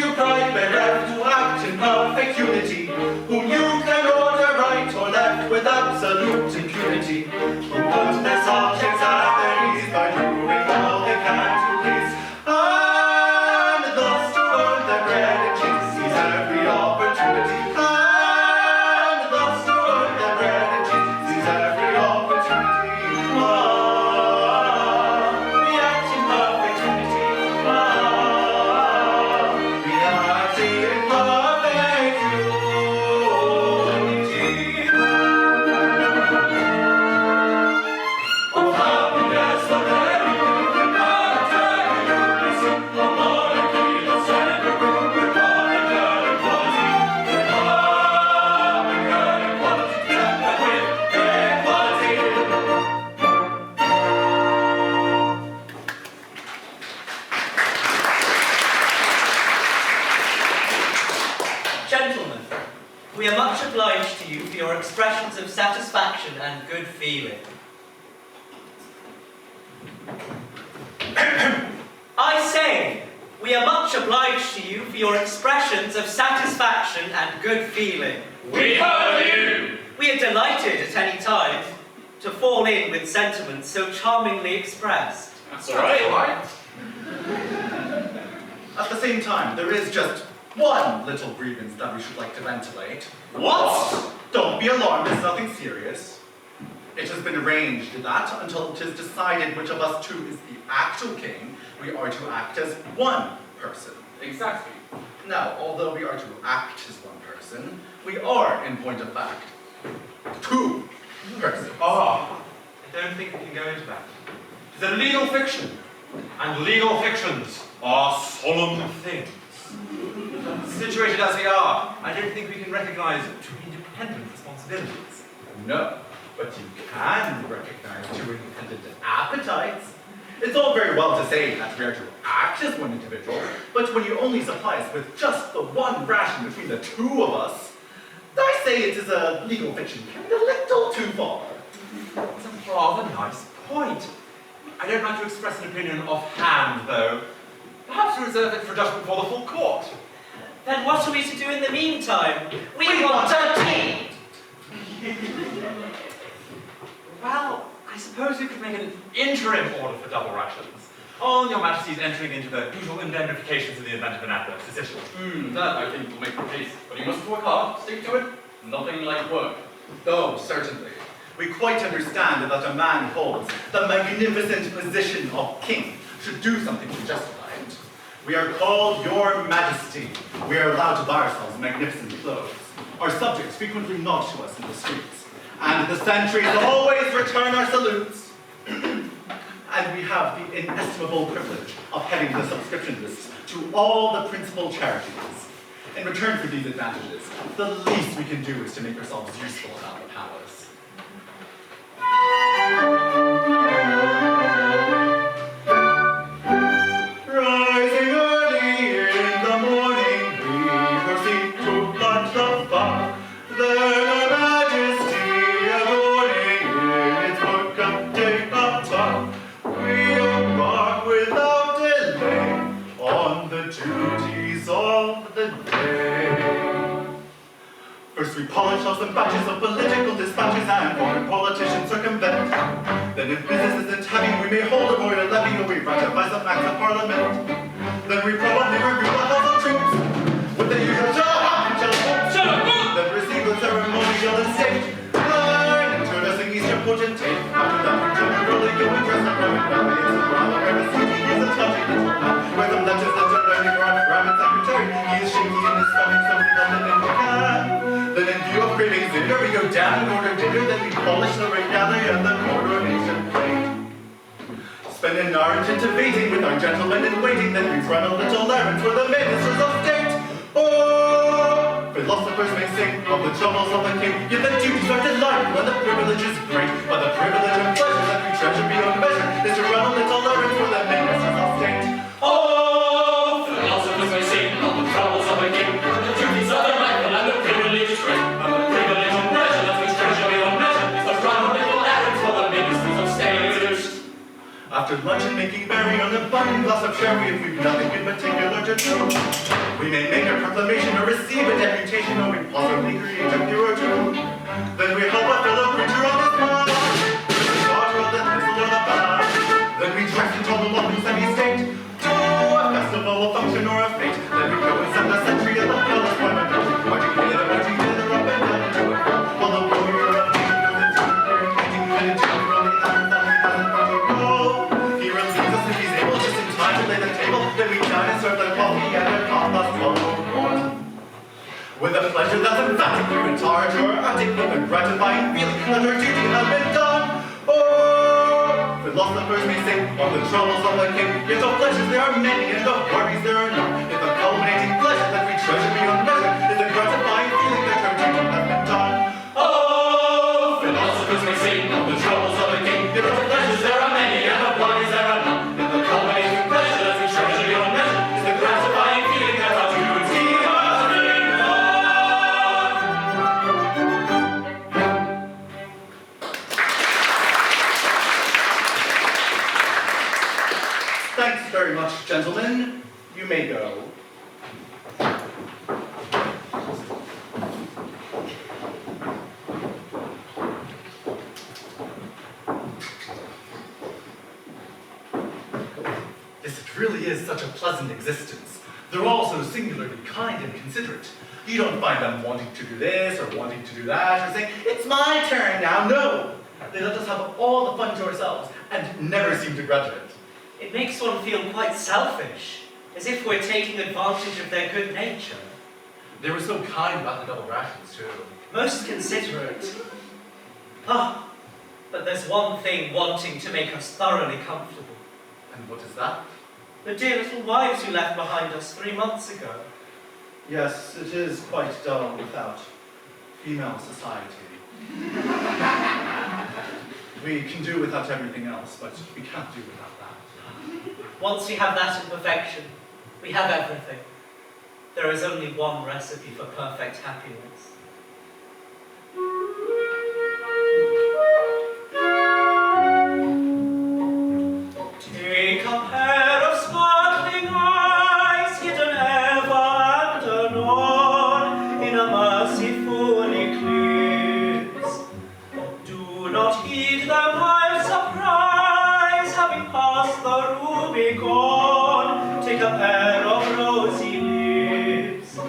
undue pride bereft to act in perfect unity, whom you can order right or left with absolute impunity, who put their subjects at their ease by doing all they can to please, and thus to earn their bread and cheese, seize every opportunity, and thus to earn their bread and cheese, seize every opportunity. We act in perfect unity. We act in perfect unity. Of happiness, the very good unity, a monarchy that's ever good, republican equality, tempered with equality. Gentlemen, we are much obliged to you for your expressions of satisfaction and good feeling. I say, we are much obliged to you for your expressions of satisfaction and good feeling. We heard you! We are delighted at any time to fall in with sentiments so charmingly expressed. That's all right. At the same time, there is just one little grievance that we should like to ventilate. What? Don't be alarmed, it's nothing serious. It has been arranged that until it is decided which of us two is the actual king, we are to act as one person. Exactly. Now, although we are to act as one person, we are, in point of fact, two persons. I don't think we can go into that. It's a legal fiction, and legal fictions are solemn things. Situated as we are, I don't think we can recognize two independent responsibilities. No, but you can recognize two independent appetites. It's all very well to say that we are to act as one individual, but when you only supply us with just the one ration between the two of us, I say it is a legal fiction carried a little too far. It's a rather nice point. I don't like to express an opinion offhand, though. Perhaps reserve it for judgment before the full court. Then what are we to do in the meantime? We want a tea! Well, I suppose you could make an interim order for double rations, on your majesty's entering into the usual indemnifications in the event of an adverse decision. That I think will make the case. But you must work hard, stick to it. Nothing like work. Oh, certainly. We quite understand that a man who holds the magnificent position of king should do something to justify it. We are called your majesty. We are allowed to buy ourselves magnificent clothes. Our subjects frequently nod to us in the streets. And the sentries always return our salutes. And we have the inestimable privilege of heading the subscription lists to all the principal charities. In return for these advantages, the least we can do is to make ourselves useful about the palace. Rising early in the morning, we proceed to plant the fire. Then our majesty adorning in its book of day of time, we embark without delay on the duties of the day. First we polish off some batches of political dispatches and foreign politicians circumvent. Then if business isn't heavy, we may hold a royal levy or we ratify some acts of parliament. Then we probably review the House of Troops with the usual shut up! Then receive the ceremonial estate. Learn introducing Eastern potentate. After that we generally go and dress up private families. While the Reverend Solti is a touchy little man, where the legislature learning for our private secretary, he is shaky in his spelling so we don't let him can. Then in view of craving dinner, we go down and order dinner, then we polish the regale and the coronation plate. Spending our debating with our gentlemen in waiting, then we run a little errand for the ministers of state. Oh, philosophers may sing of the troubles of the king, yet the duties are delight when the privilege is great. But the privilege and pleasure that we treasure beyond measure is to run a little errand for the ministers of state. Oh, philosophers may sing of the troubles of a king, the duties of the rightful and the privilege is great. But the privilege and pleasure that we treasure beyond measure is to run a little errand for the ministers of state. After luncheon making merry on a fine glass of sherry, if we've nothing in particular to do, We may make a proclamation or receive a deputation, or we possibly create a pew or two. Then we help a fellow creature on this path, with the garter of the thistle or the bag. Then we dress in total love and semi-state, to a festival, a function, or a fete. Then we go and send a sentry at the palace by the night, marching hither, up and down to and fro, while the warrior of the king of the team, painting and a jump from the islands that he doesn't want to go. He relieves us if he's able, just in time to lay the table. Then we dine and serve the coffee and a +12 with a pleasure that's emphatic, we retire to our attic with a gratifying feeling that our duty has been done. Oh, philosophers may sing of the troubles of the king, yet of pleasures there are many and of worries there are none. If the culminating pleasure that we treasure beyond measure is a gratifying feeling that our duty has been done. Oh, philosophers may sing of the troubles of the king, yet of pleasures there are many and of worries there are none. If the culminating pleasure that we treasure beyond measure is the gratifying feeling that our duty has been done. Thanks very much, gentlemen. You may go. This really is such a pleasant existence. They're all so singularly kind and considerate. You don't find them wanting to do this or wanting to do that or saying, it's my turn now. No. They let us have all the fun to ourselves and never seem to grudge it. It makes one feel quite selfish, as if we're taking advantage of their good nature. They were so kind about the double rations, too. Most considerate. Ah, but there's one thing wanting to make us thoroughly comfortable. And what is that? The dear little wives you left behind us 3 months ago. Yes, it is quite dull without female society. We can do without everything else, but we can't do without that. Once we have that in perfection, we have everything. There is only one recipe for perfect happiness. Take a pair of sparkling eyes, hidden ever and anon in a merciful eclipse. Do not heed them while surprise, having passed the Rubicon. Take a pair of rosy lips.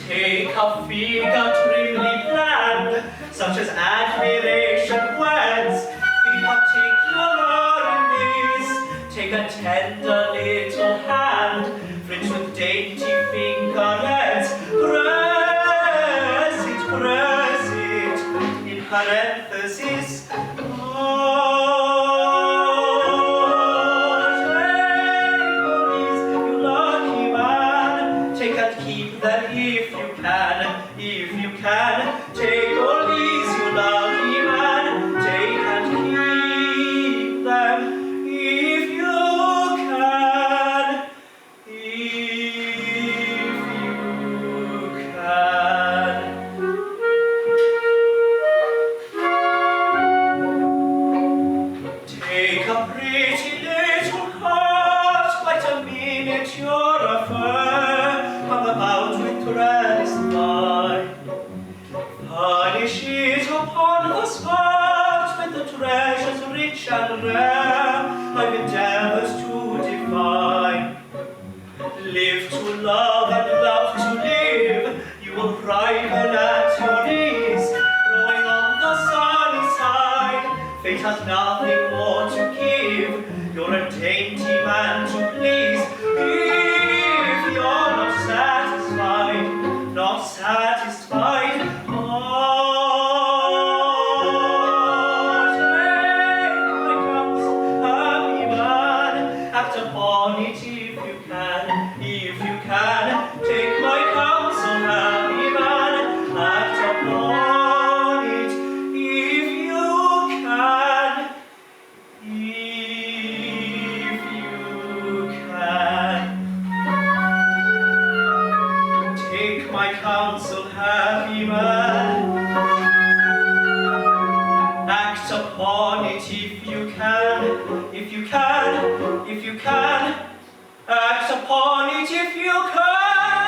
Take a figure trimly planned, such as admiration weds. Be particular in this. Take a tender little hand, fringed with dainty fingerlets. Press it, in parenthesis. If you can, take all these, you lucky man. Take and keep them, if you can. If you can. Take a pretty little cart, quite a miniature affair, hung about with threads fine. Furnish it upon the spot with the treasures rich and rare I've endeavors to define. Live to love and love to live, you will ripen at your ease, growing on the sunny side. Fate has nothing more to give, you're a dainty man to please. If you're not satisfied, not satisfied, take my counsel, happy man, act upon it if you can. If you can, take my counsel, happy man, act upon it if you can. If you can. Take my counsel, happy man. Act upon it if you can. If you can. If you can. Act upon it if you can.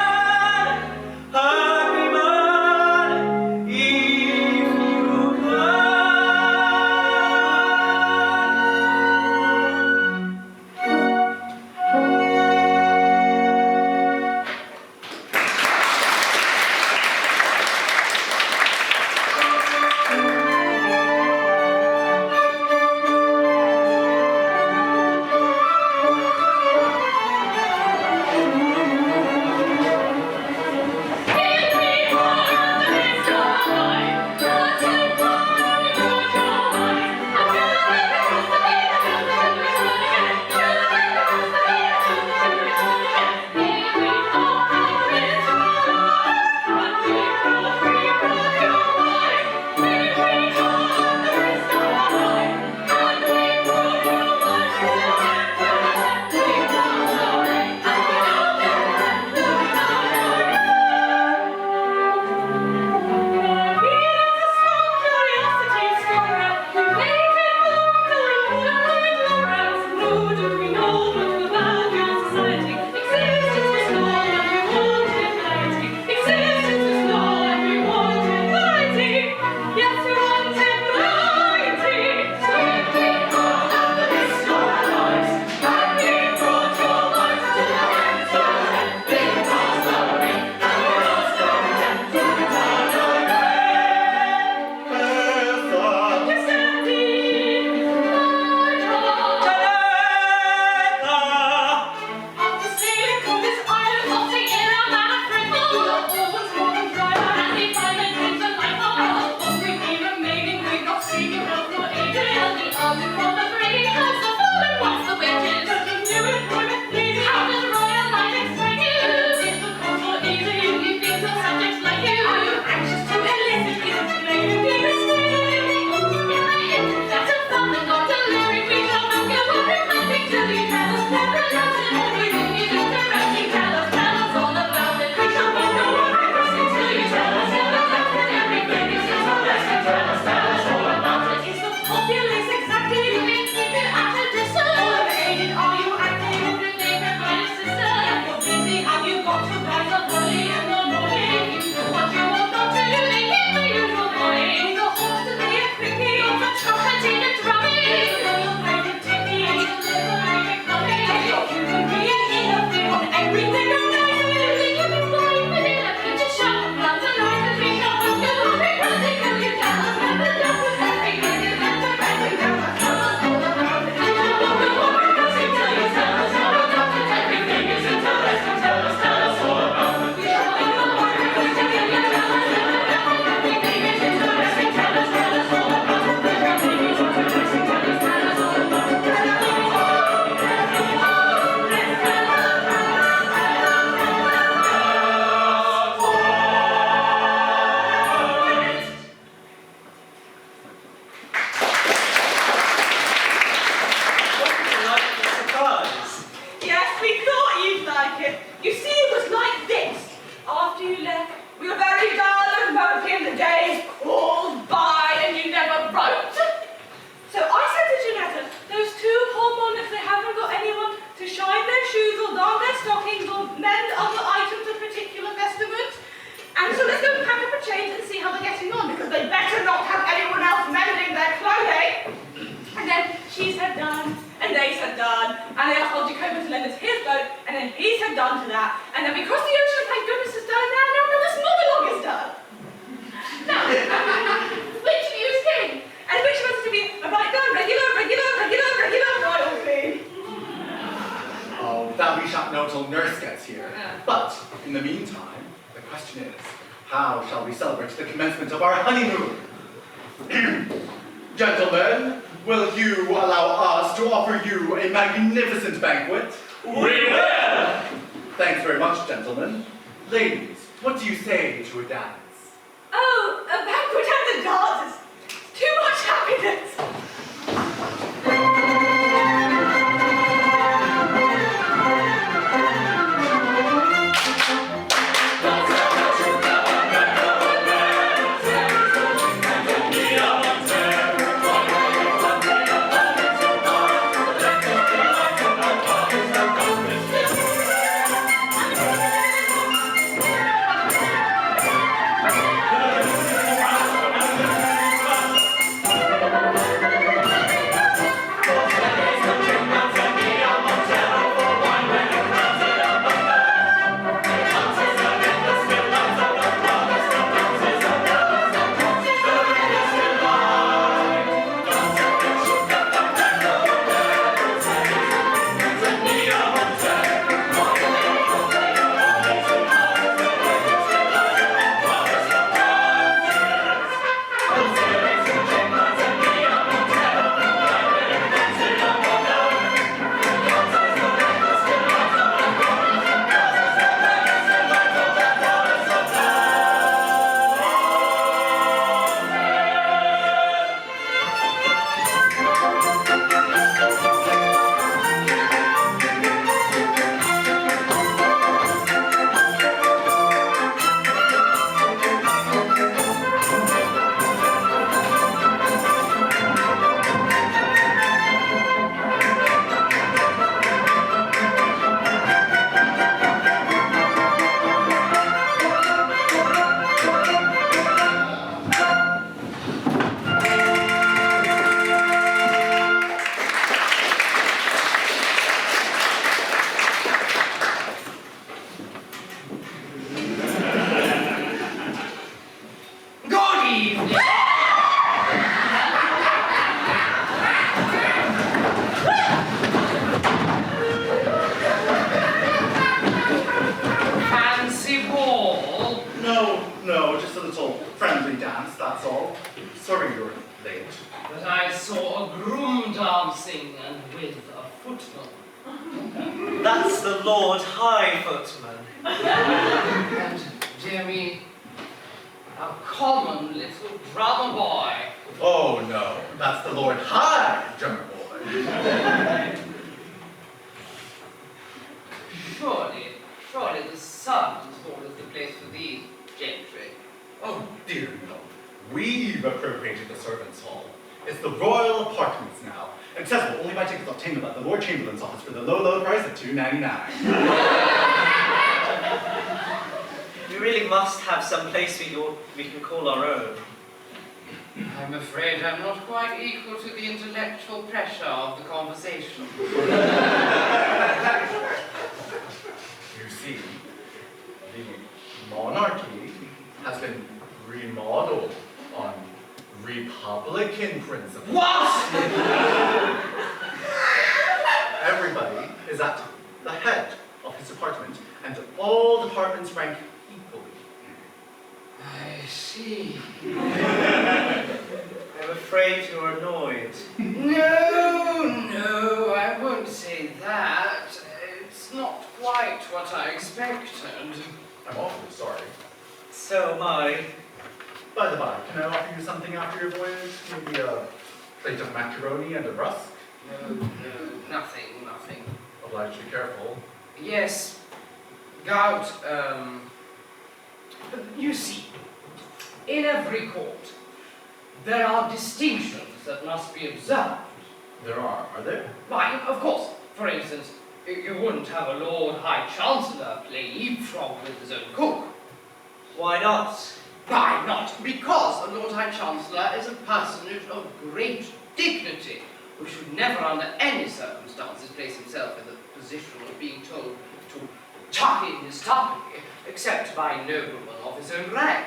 done to that. And then we cross the ocean, and thank goodness it's done. Now this monologue is done. Now, which of you is king? And which of us is to be a regular royalty? Oh, that we shan't know till nurse gets here. But, in the meantime, the question is, how shall we celebrate the commencement of our honeymoon? Gentlemen, will you allow us to offer you a magnificent banquet? We will! Thanks very much, gentlemen. Ladies, what do you say to a dance? Oh, a banquet and a dance is too much happiness. No, just a little friendly dance, that's all. Sorry you're late. But I saw a groom dancing and with a footman. That's the Lord High Footman. And, dear me, a common little drummer boy. Oh no, that's the Lord High drummer boy. Surely the servants' hall is the place for these gentry. Oh dear no. We've appropriated the servants' hall. It's the royal apartments now. Accessible only by tickets obtainable at the Lord Chamberlain's office for the low price of $2.99. We really must have some place we can call our own. I'm afraid I'm not quite equal to the intellectual pressure of the conversation. You see, the monarchy has been remodeled on Republican principles. What? Everybody is at the head of his department, and all departments rank equally. I see. I'm afraid you're annoyed. No, I won't say that. It's not quite what I expected. I'm awfully sorry. So am I. By the by, can I offer you something after your voyage? Maybe a plate of macaroni and a rusk? No, nothing. Obliged to be careful. Yes, gout, you see, in every court, there are distinctions that must be observed. There are there? Why, of course, for instance, you wouldn't have a Lord High Chancellor play leapfrog with his own cook. Why not? Why not? Because a Lord High Chancellor is a personage of great dignity, who should never under any circumstances place himself in the position of being told to tuck in his tuppeny, except by noblemen of his own rank.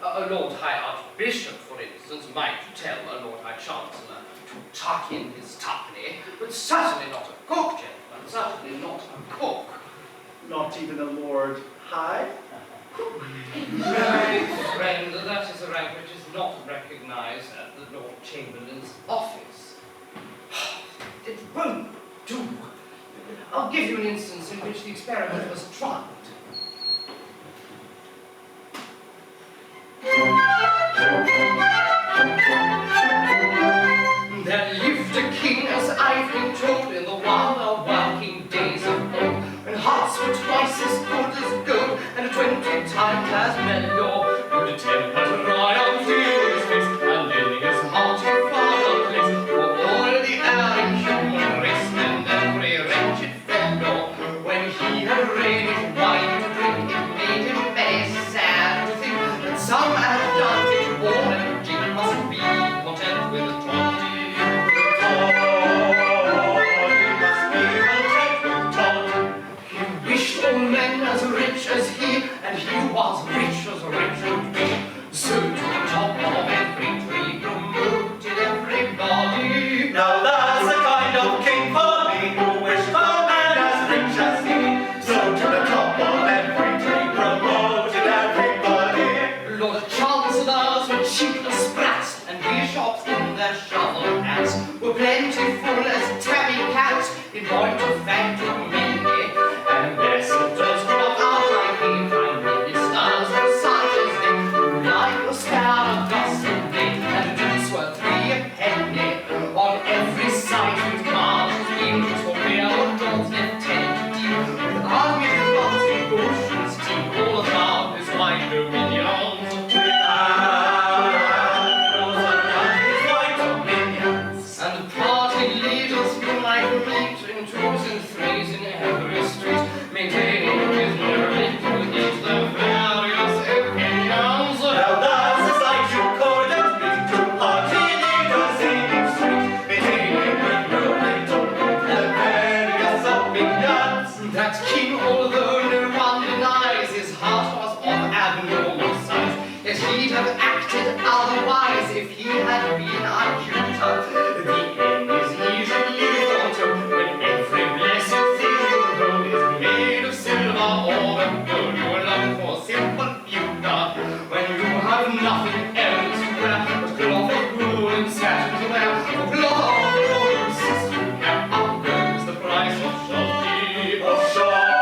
A Lord High Archbishop, for instance, might tell a Lord High Chancellor to tuck in his tuppeny, but certainly not a cook, gentlemen, certainly not a cook. Not even a Lord High? My friend, that is a rank which is not recognized at the Lord Chamberlain's office. It won't do. I'll give you an instance in which the experiment was tried. There lived a king, as I've been told, in the wilder working days of old, when hearts were twice as good as gold, and 20 times as mellow. Good tempered royalty in his face, and in his hearty father place, for all the erring human race, and every wretched fellow. When he had raised wine to drink, it made him very sad to think that some had done it all, and Jim must be content with Toddy. He wished all men as rich as he, and he was rich as rich would be. So to the top of every tree, promoted everybody. Now that's the kind of king for me, who wished for men as rich as he. So to the top of every tree, promoted everybody. Lord Chancellors were cheap as sprats, and bishops in their shovel hats were plentiful as tabby cats, in point of fact too many. Ambassadors brought out like me, prime ministers and such as they, who like a spare of gossip day, and dukes were 3 a penny. On every side with marches, angels for real lords lieutenant deal, with army guns in ocean's deep, all around his wide dominions. And the party leaders who might meet in 2s and 3s in every street, maintaining with nerve to each their various opinions. Now that's the sight you couldn't meet, two party leaders in each street, maintaining with nerve to their various opinions. That king, although no one denies his heart was of abnormal size, yet he'd have acted otherwise if he had been a cuter. The end is easily thought of when every blessed thing in the world is made of silver or of gold. You long for simple pewter when you have nothing else to wear but cloth of wool and satin to wear. For cloth of the royal system here up goes the price of Solti. Of Solti,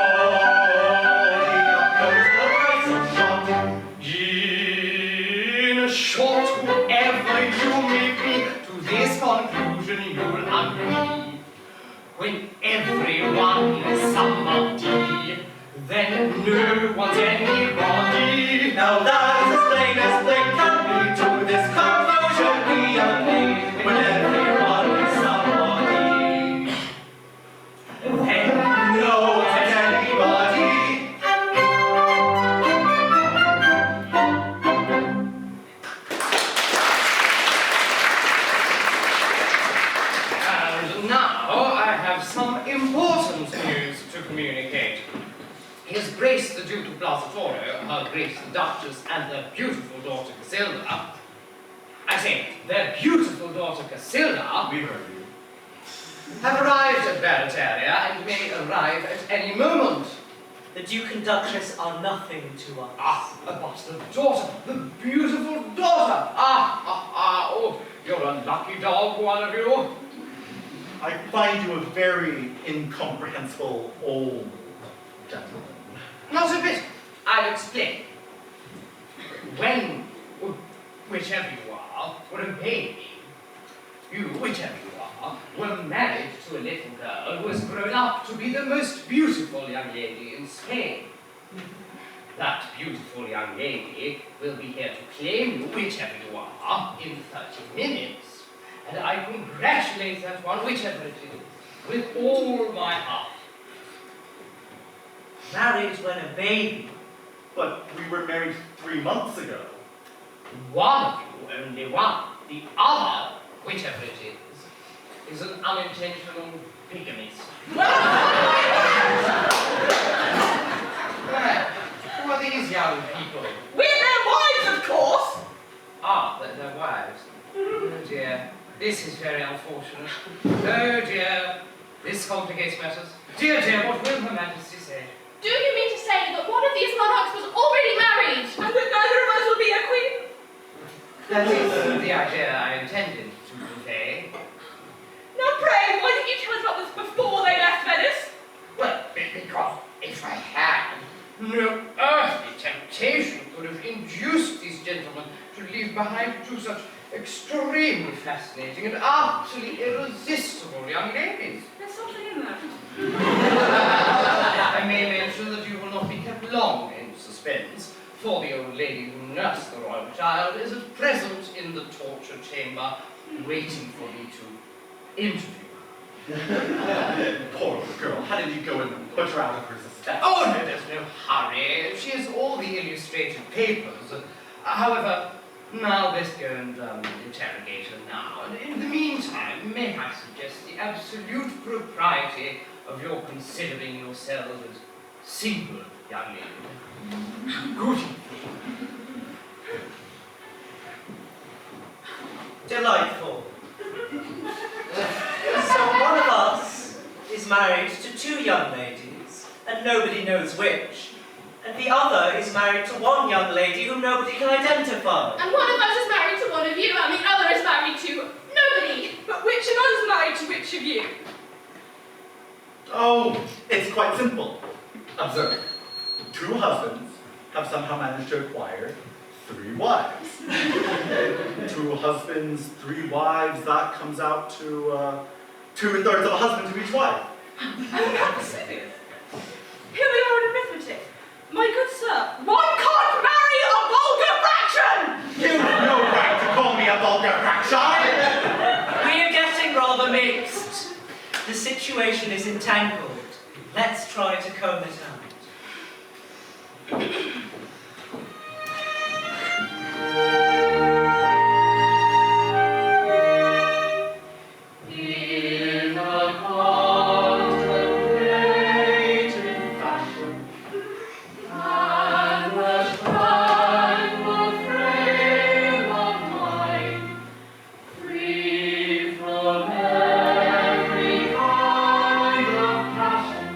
up goes the price of Solti. In short, whoever you may be, to this conclusion you'll agree. When everyone is somebody, then no one's anybody. Now that's as plain can be, to this conclusion we agree. When everyone is somebody, Then no one's anybody. And now I have some important news to communicate. His Grace the Duke of Plaza-Toro, Her Grace the Duchess, and their beautiful daughter Casilda, I say, their beautiful daughter Casilda, We heard you. have arrived at Barataria and may arrive at any moment. The Duke and Duchess are nothing to us. But the daughter, the beautiful daughter! Oh, you're a lucky dog, one of you. I find you a very incomprehensible old gentleman. Not a bit. I'll explain. When, whichever you are, were a baby, you, whichever you are, were married to a little girl who has grown up to be the most beautiful young lady in Spain. That beautiful young lady will be here to claim you, whichever you are, in 30 minutes. And I congratulate that one, whichever it is, with all my heart. Married when a baby. But we were married 3 months ago. One of you, only one. The other, whichever it is an unintentional bigamist. these young people? With their wives, of course! Ah, their wives. Oh dear, this is very unfortunate. Oh dear, this complicates matters. Dear, what will Her Majesty say? Do you mean to say that one of these monarchs was already married? And that neither of us will be a queen? That is the idea I intended to convey. Now pray, why didn't you tell us about this before they left Venice? Well, because if I had, no earthly temptation could have induced these gentlemen to leave behind two such extremely fascinating and utterly irresistible young ladies. There's something in that. I may mention that you will not be kept long in suspense, for the old lady who nursed the royal child is at present in the torture chamber, waiting for me to interview her. Poor little girl, how did you go and put her out of her suspense? Oh, no, there's no hurry. She has all the illustrated papers. However, now let's go and interrogate her now. And in the meantime, may I suggest the absolute propriety of your considering yourselves as single young lady. Good evening. Delightful. So one of us is married to two young ladies, and nobody knows which. And the other is married to one young lady whom nobody can identify. And one of us is married to one of you, and the other is married to nobody. But which of us is married to which of you? Oh, it's quite simple. Observe. Two husbands have somehow managed to acquire 3 wives. 2 husbands, 3 wives, that comes out to 2/3 of a husband to each wife. Oh, how serious. Here we are in arithmetic. My good sir, one can't marry a vulgar fraction! You have no right to call me a vulgar fraction! We are getting rather mixed. The situation is entangled. Let's try to comb it out. In a contemplative fashion, and the tranquil frame of mind, free from every kind of passion,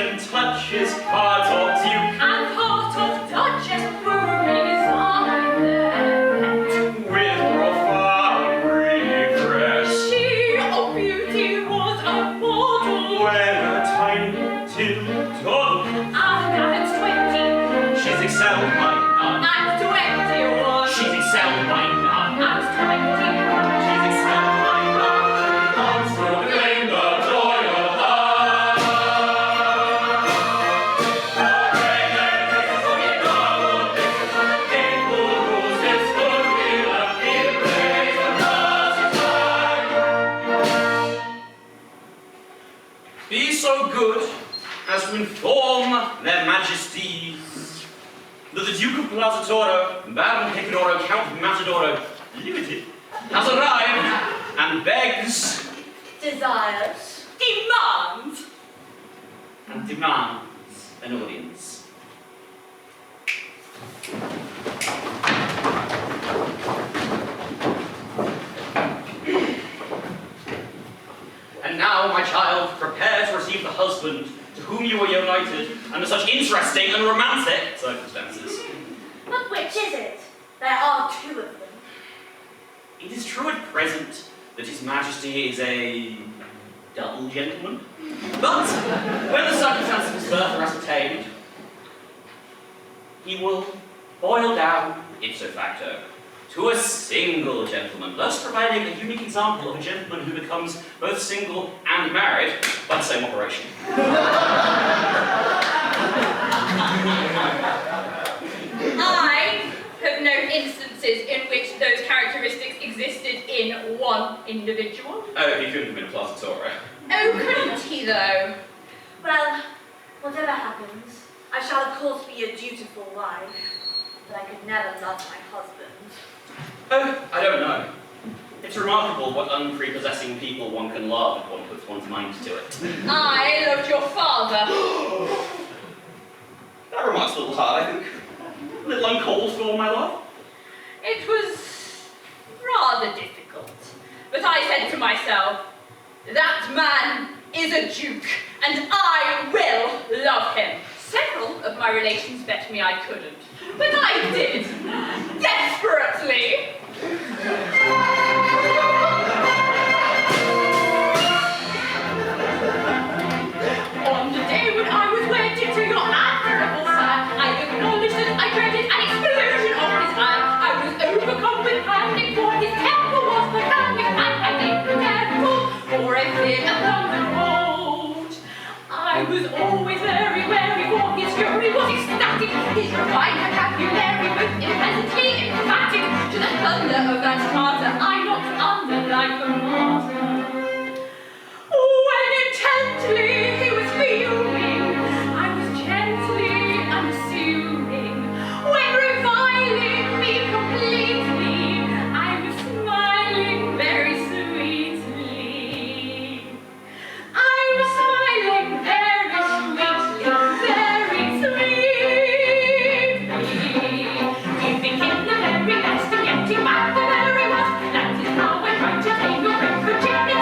and touches heart of Duke and heart of Duchess were resigned there. with profound regret. She of beauty was a model, When a tiny little doll, and at 20, she's excelled by none. at 21, She's excelled by none. at 21. She's excelled by none. Comes to proclaim the joy of love. The reign and grace of the noble prince, King who rules his good will and he praise across his life. Be so good as to inform their majesties that the Duke of Plaza-Toro, Baron Picadoro, Count of Matadoro, Limited, has arrived and begs Desires. Demands. and demands an audience. And now, my child, prepare to receive the husband to whom you were united under such interesting and romantic circumstances. But which is it? There are two of them. It is true at present that His Majesty is a double gentleman, but when the circumstances of his birth are ascertained, he will boil down ipso facto to a single gentleman, thus providing a unique example of a gentleman who becomes both single and married by the same operation. I have known instances in which those characteristics existed in one individual. Oh, he couldn't have been a Plaza-Toro. Oh, couldn't he though? Well, whatever happens, I shall of course be a dutiful wife, but I could never love my husband. Oh, I don't know. It's remarkable what unprepossessing people one can love if one puts one's mind to it. I loved your father. That remark's a little hard, I think. A little uncalled for, my love. It was rather difficult, but I said to myself, that man is a duke, and I will love him. Several of my relations bet me I couldn't, but I did, desperately. On the day when I was wedded to your admirable sir, I acknowledged that I dreaded an explosion of his eye. I was overcome with panic, for his temper was mechanic, and I made careful for a fear of thunderbolt. I was always very wary, for his fury was ecstatic, his refined vocabulary both implicitly emphatic. To the thunder of that charter I knocked under like a martyr. When intently he was fuming, I was gently unassuming. When reviling me completely, I was smiling very sweetly. I was smiling very sweetly, giving him the very best and getting back the very worst. That is how I try to claim your virginity.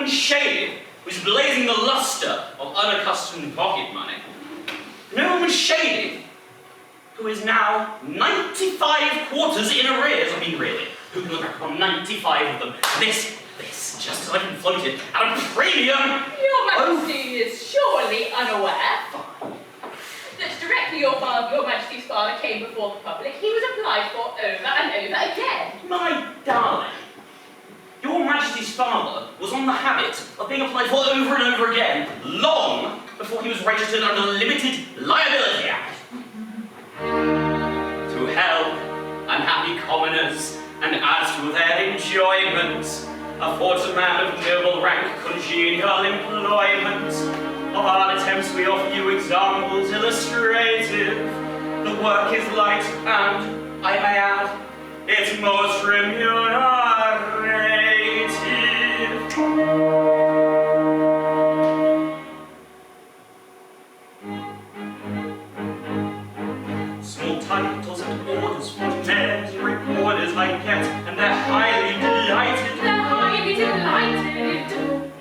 nobleman shaded, who is blazing the lustre of unaccustomed pocket money. Nobleman shaded, who is now 95 quarters in arrears. I mean, really, who can look back on 95 of them? This, just so I can float it at a premium. Your Majesty is surely unaware that directly your Majesty's father came before the public, he was applied for over and over again. My darling, your Majesty's father was on the habit of being applied for over and over again, long before he was registered under the Limited Liability Act. To help unhappy commoners and add to their enjoyment, affords a man of noble rank congenial employment. Of our attempts we offer you examples illustrative. The work is light and, I may add, it's most remunerative. Small titles and orders for men and recorders I get, and they're highly delighted. They're highly delighted.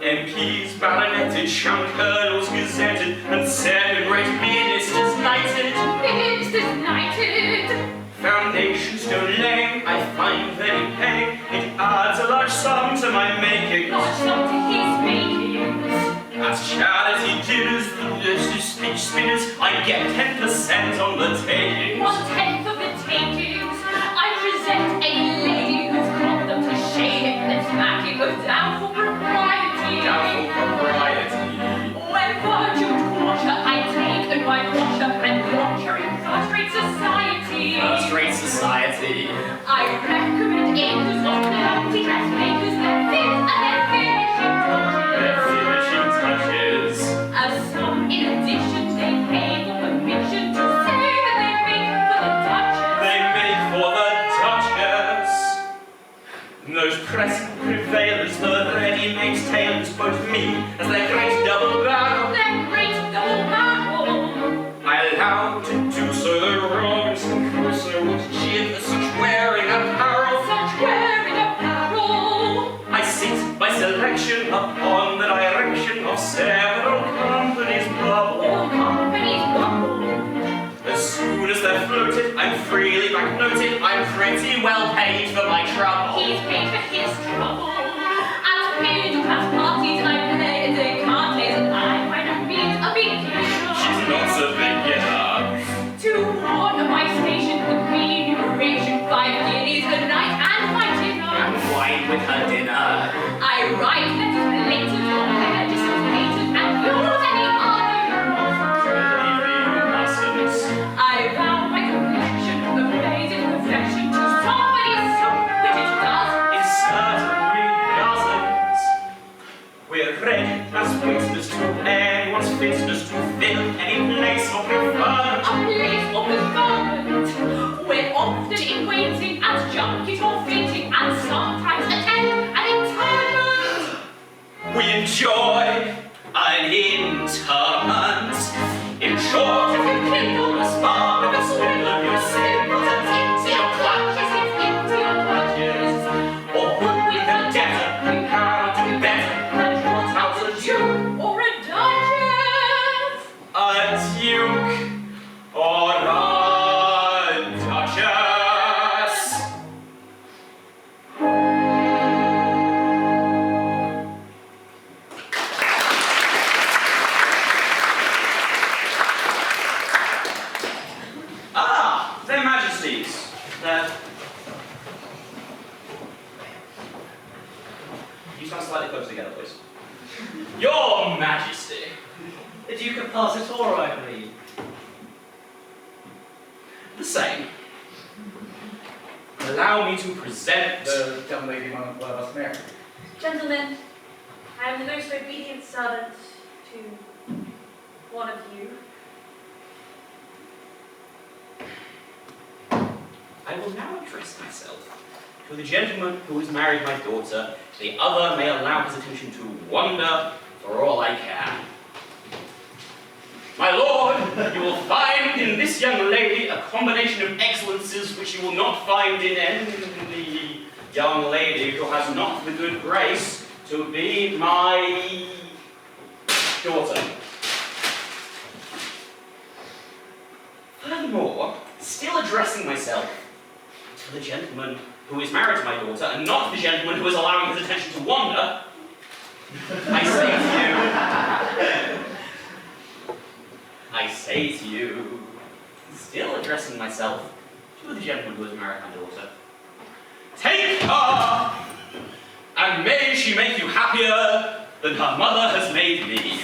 MPs, baroneted, young colonels gazetted, and second-rate ministers knighted. Ministers knighted. Foundation stone laying, I find very paying. It adds a large sum to my making. Large sum to his makings. At charity dinners, the speech spinners, I get 10% on the takings. 1/10 of the takings. I present a lady who's got them to shade it and smacking with doubtful propriety. Doubtful propriety. When virtue torture I take and my washer and launcher in first-rate society. First-rate society. I recommend acres of plenty dressmakers, their fit and their finishing touches. Their finishing touches. As some in addition they pay for permission to say that they make for the Duchess. They make for the Duchess. Those pressing prevailers, the ready-made tailors, quote me as their great double barrel. Their great double barrel. I allow to do so the Robinson Crusoe would jib such wearing apparel. Such wearing apparel. I sit by selection upon the direction of several companies bubble. All companies bubble. As soon as they're floated, I'm freely banknoted. I'm pretty well paid for my trouble. He's paid for his trouble. At middle class parties I play decantes and I by no means a beginner. She's not a beginner. To warn of my station, the remuneration 5 guineas a night and my dinner. And wine with her dinner. I write letters related or legislated and use any other Believe me, you mustn't. I vow my collection of amazing perfection to somebody so which it does. It certainly doesn't. We're ready as witness to anyone's fitness to fill any place of preferment. A place of preferment. We're often in waiting at junket or fitting and sometimes attend an interment. We enjoy an interment. In short, if you kindle the spark of a swindler, you're simple to into your clutches, it's into your clutches. Or would we the debtor, we cannot do better than trot out a duke Or a duchess. a duke or a duchess. Ah, their majesties. You stand slightly closer together, please. Your Majesty. The Duke of Plaza-Toro, I believe. The same. Allow me to present The young lady one of us married. Gentlemen, I am the most obedient servant to one of you. I will now address myself to the gentleman who has married my daughter. The other may allow his attention to wander for all I care. My lord, you will find in this young lady a combination of excellences which you will not find in any young lady who has not the good grace to be my daughter. Furthermore, still addressing myself to the gentleman who is married to my daughter, and not the gentleman who is allowing his attention to wander, I say to you, still addressing myself to the gentleman who has married my daughter, take her, and may she make you happier than her mother has made me.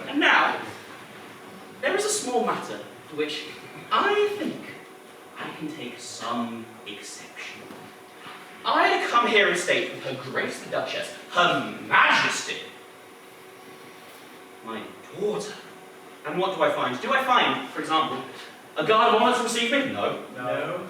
And now, there is a small matter to which I think I can take some exception. I come here and state with Her Grace the Duchess, Her Majesty, my daughter. And what do I find? Do I find, for example, a guard of honor to receive me? No. No.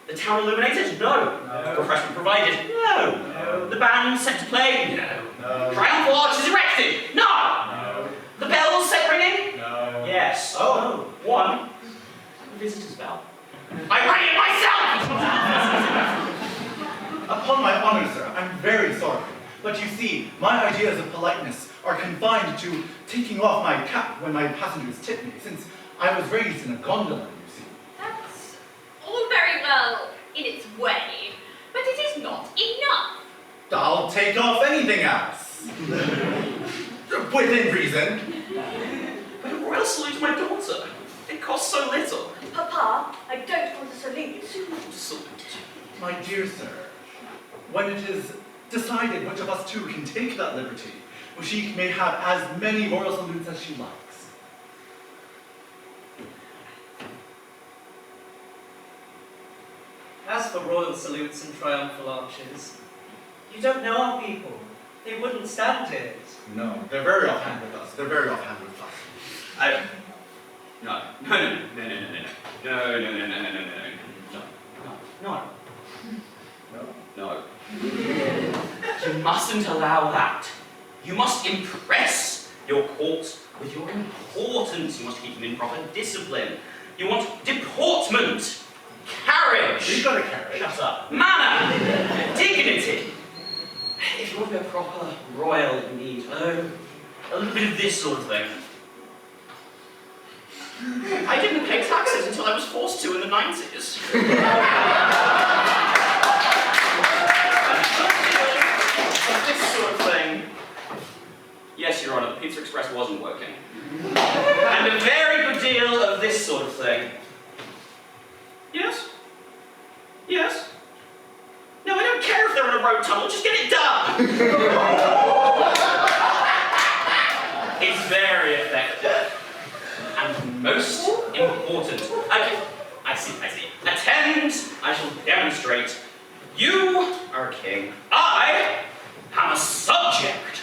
The town illuminated? No. No. Refreshment provided? No. No. The band set to play? No. No. Triumphal arches erected? No. No. The bells set ringing? No. Yes. Oh. One. The visitor's bell. I rang it myself! Upon my honor, sir, I'm very sorry. But you see, my ideas of politeness are confined to taking off my cap when my passengers tip me, since I was raised in a gondola, you see. That's all very well in its way, but it is not enough. I'll take off anything else. Within reason. But a royal salute to my daughter. It costs so little. Papa, I don't want to salute. Salute. My dear sir, when it is decided which of us two can take that liberty, she may have as many royal salutes as she likes. As for royal salutes and triumphal arches, you don't know our people. They wouldn't stand it. No, they're very offhand with us. They're very offhand with us. No. No. You mustn't allow that. You must impress your court with your importance. You must keep them in proper discipline. You want deportment, carriage. We've got a carriage. Shut up. Manner, dignity. If you want to be a proper royal, you need a little bit of this sort of thing. I didn't pay taxes until I was forced to in the 90s. This sort of thing. Yes, Your Honor, the Pizza Express wasn't working. And a very good deal of this sort of thing. Yes? Yes? No, I don't care if they're in a road tunnel, just get it done! It's very effective. And most important, I see. Attend, I shall demonstrate. You are a king. I am a subject.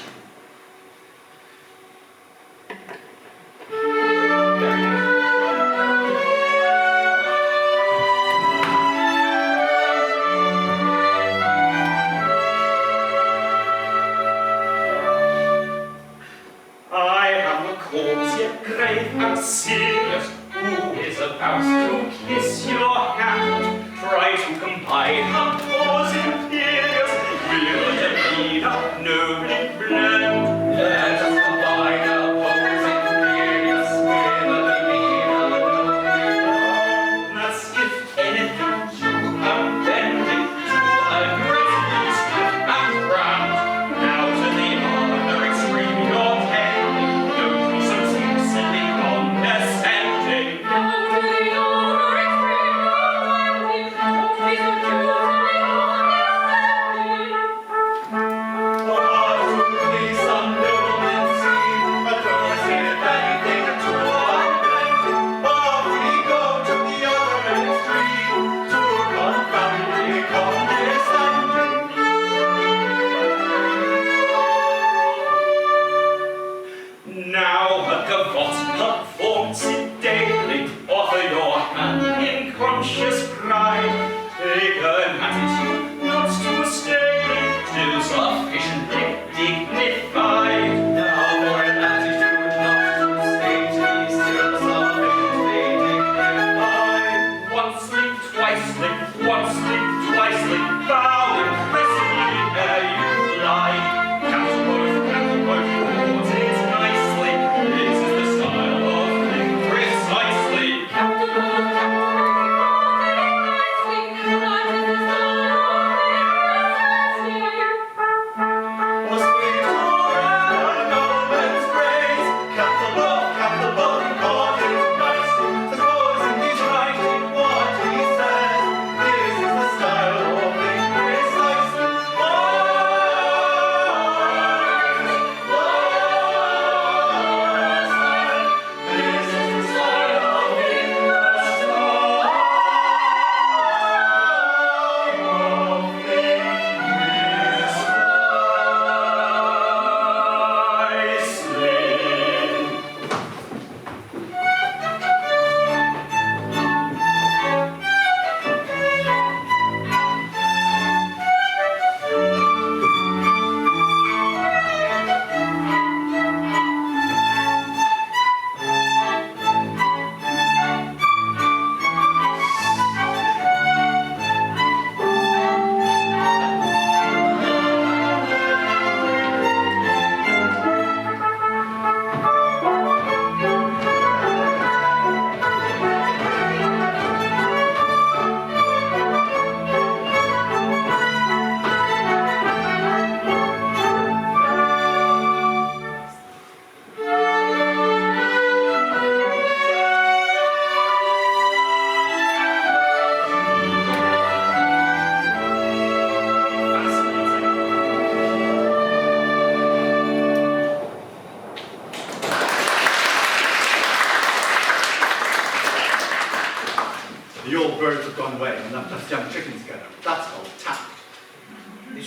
I am a corpse, yet grave and serious, who is about to kiss your hand. Try to combine a cause imperious with a demeanor nobly blend. Let us combine a cause imperious with a demeanor nobly blend. That's if anything you are bending to a great beast and proud. Now to the other extreme you're tending, don't be so silly condescending.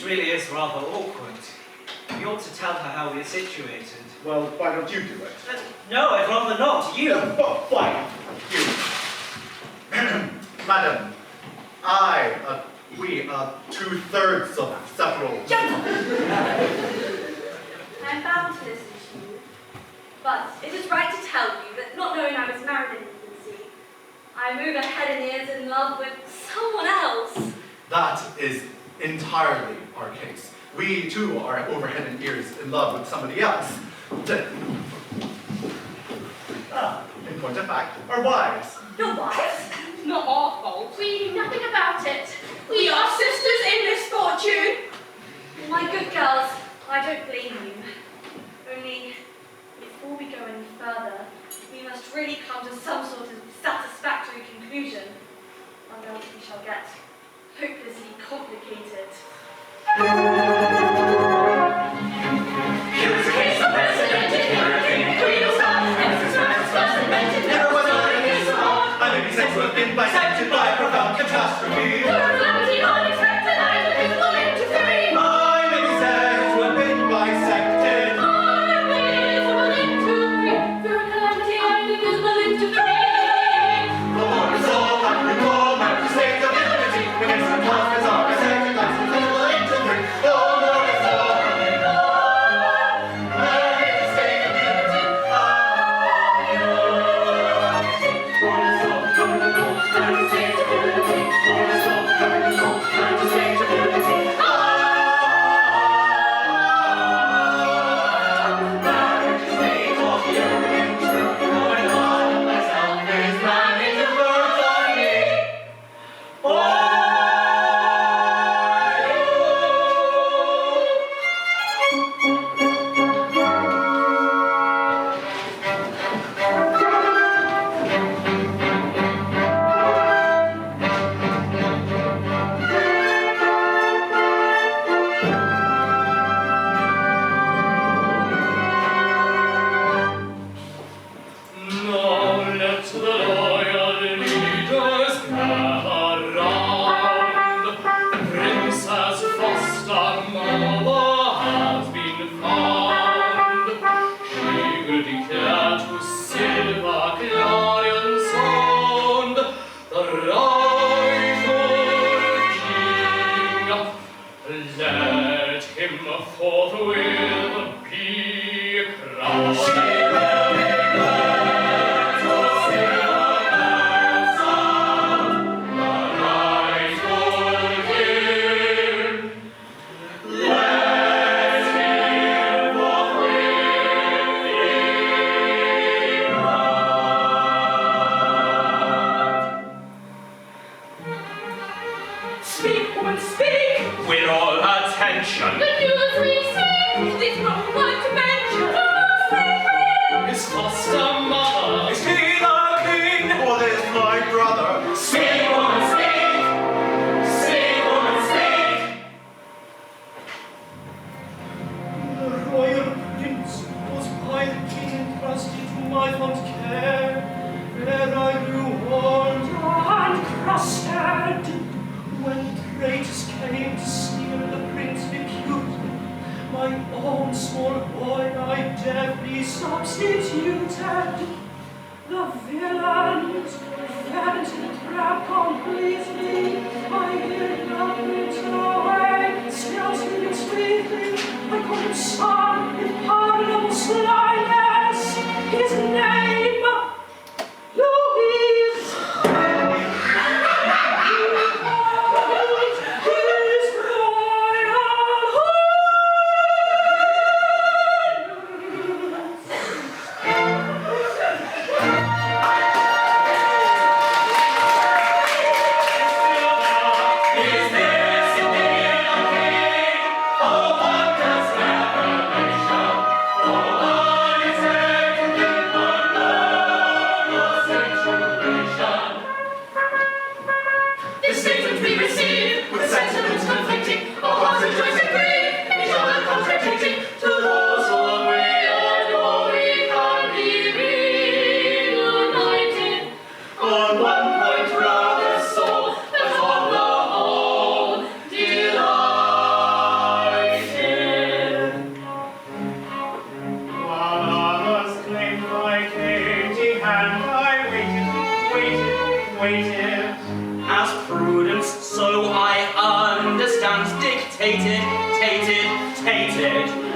really is rather awkward. You ought to tell her how we're situated. Well, why don't you do it? No, I'd rather not. You. Fine. You. Madam, we are 2/3 of several. I'm bound to listen to you, but it is right to tell you that not knowing I was married in infancy, I'm over head and ears in love with someone else. That is entirely our case. We, too, are over head and ears in love with somebody else. In point of fact, our wives. Your wives? Not our fault. We knew nothing about it. We are sisters in misfortune. My good girls, I don't blame you. Only, before we go any further, we must really come to some sort of satisfactory conclusion, or else we shall get hopelessly complicated. Here is a case of precedented hurricane, queen of stars, Empress Max was invented, never was on in his heart. I may be said to have been bisected by a profound catastrophe. For a calamity unexpected, I took his woman to three. I may be said to have been bisected. I may be someone into three. For a calamity indivisible into three. The Lord is all, I recall my state of liberty. Against the cause are bisected, that's invisible into three. The Lord is all, I recall my state of liberty. Is this indeed dictated, tated,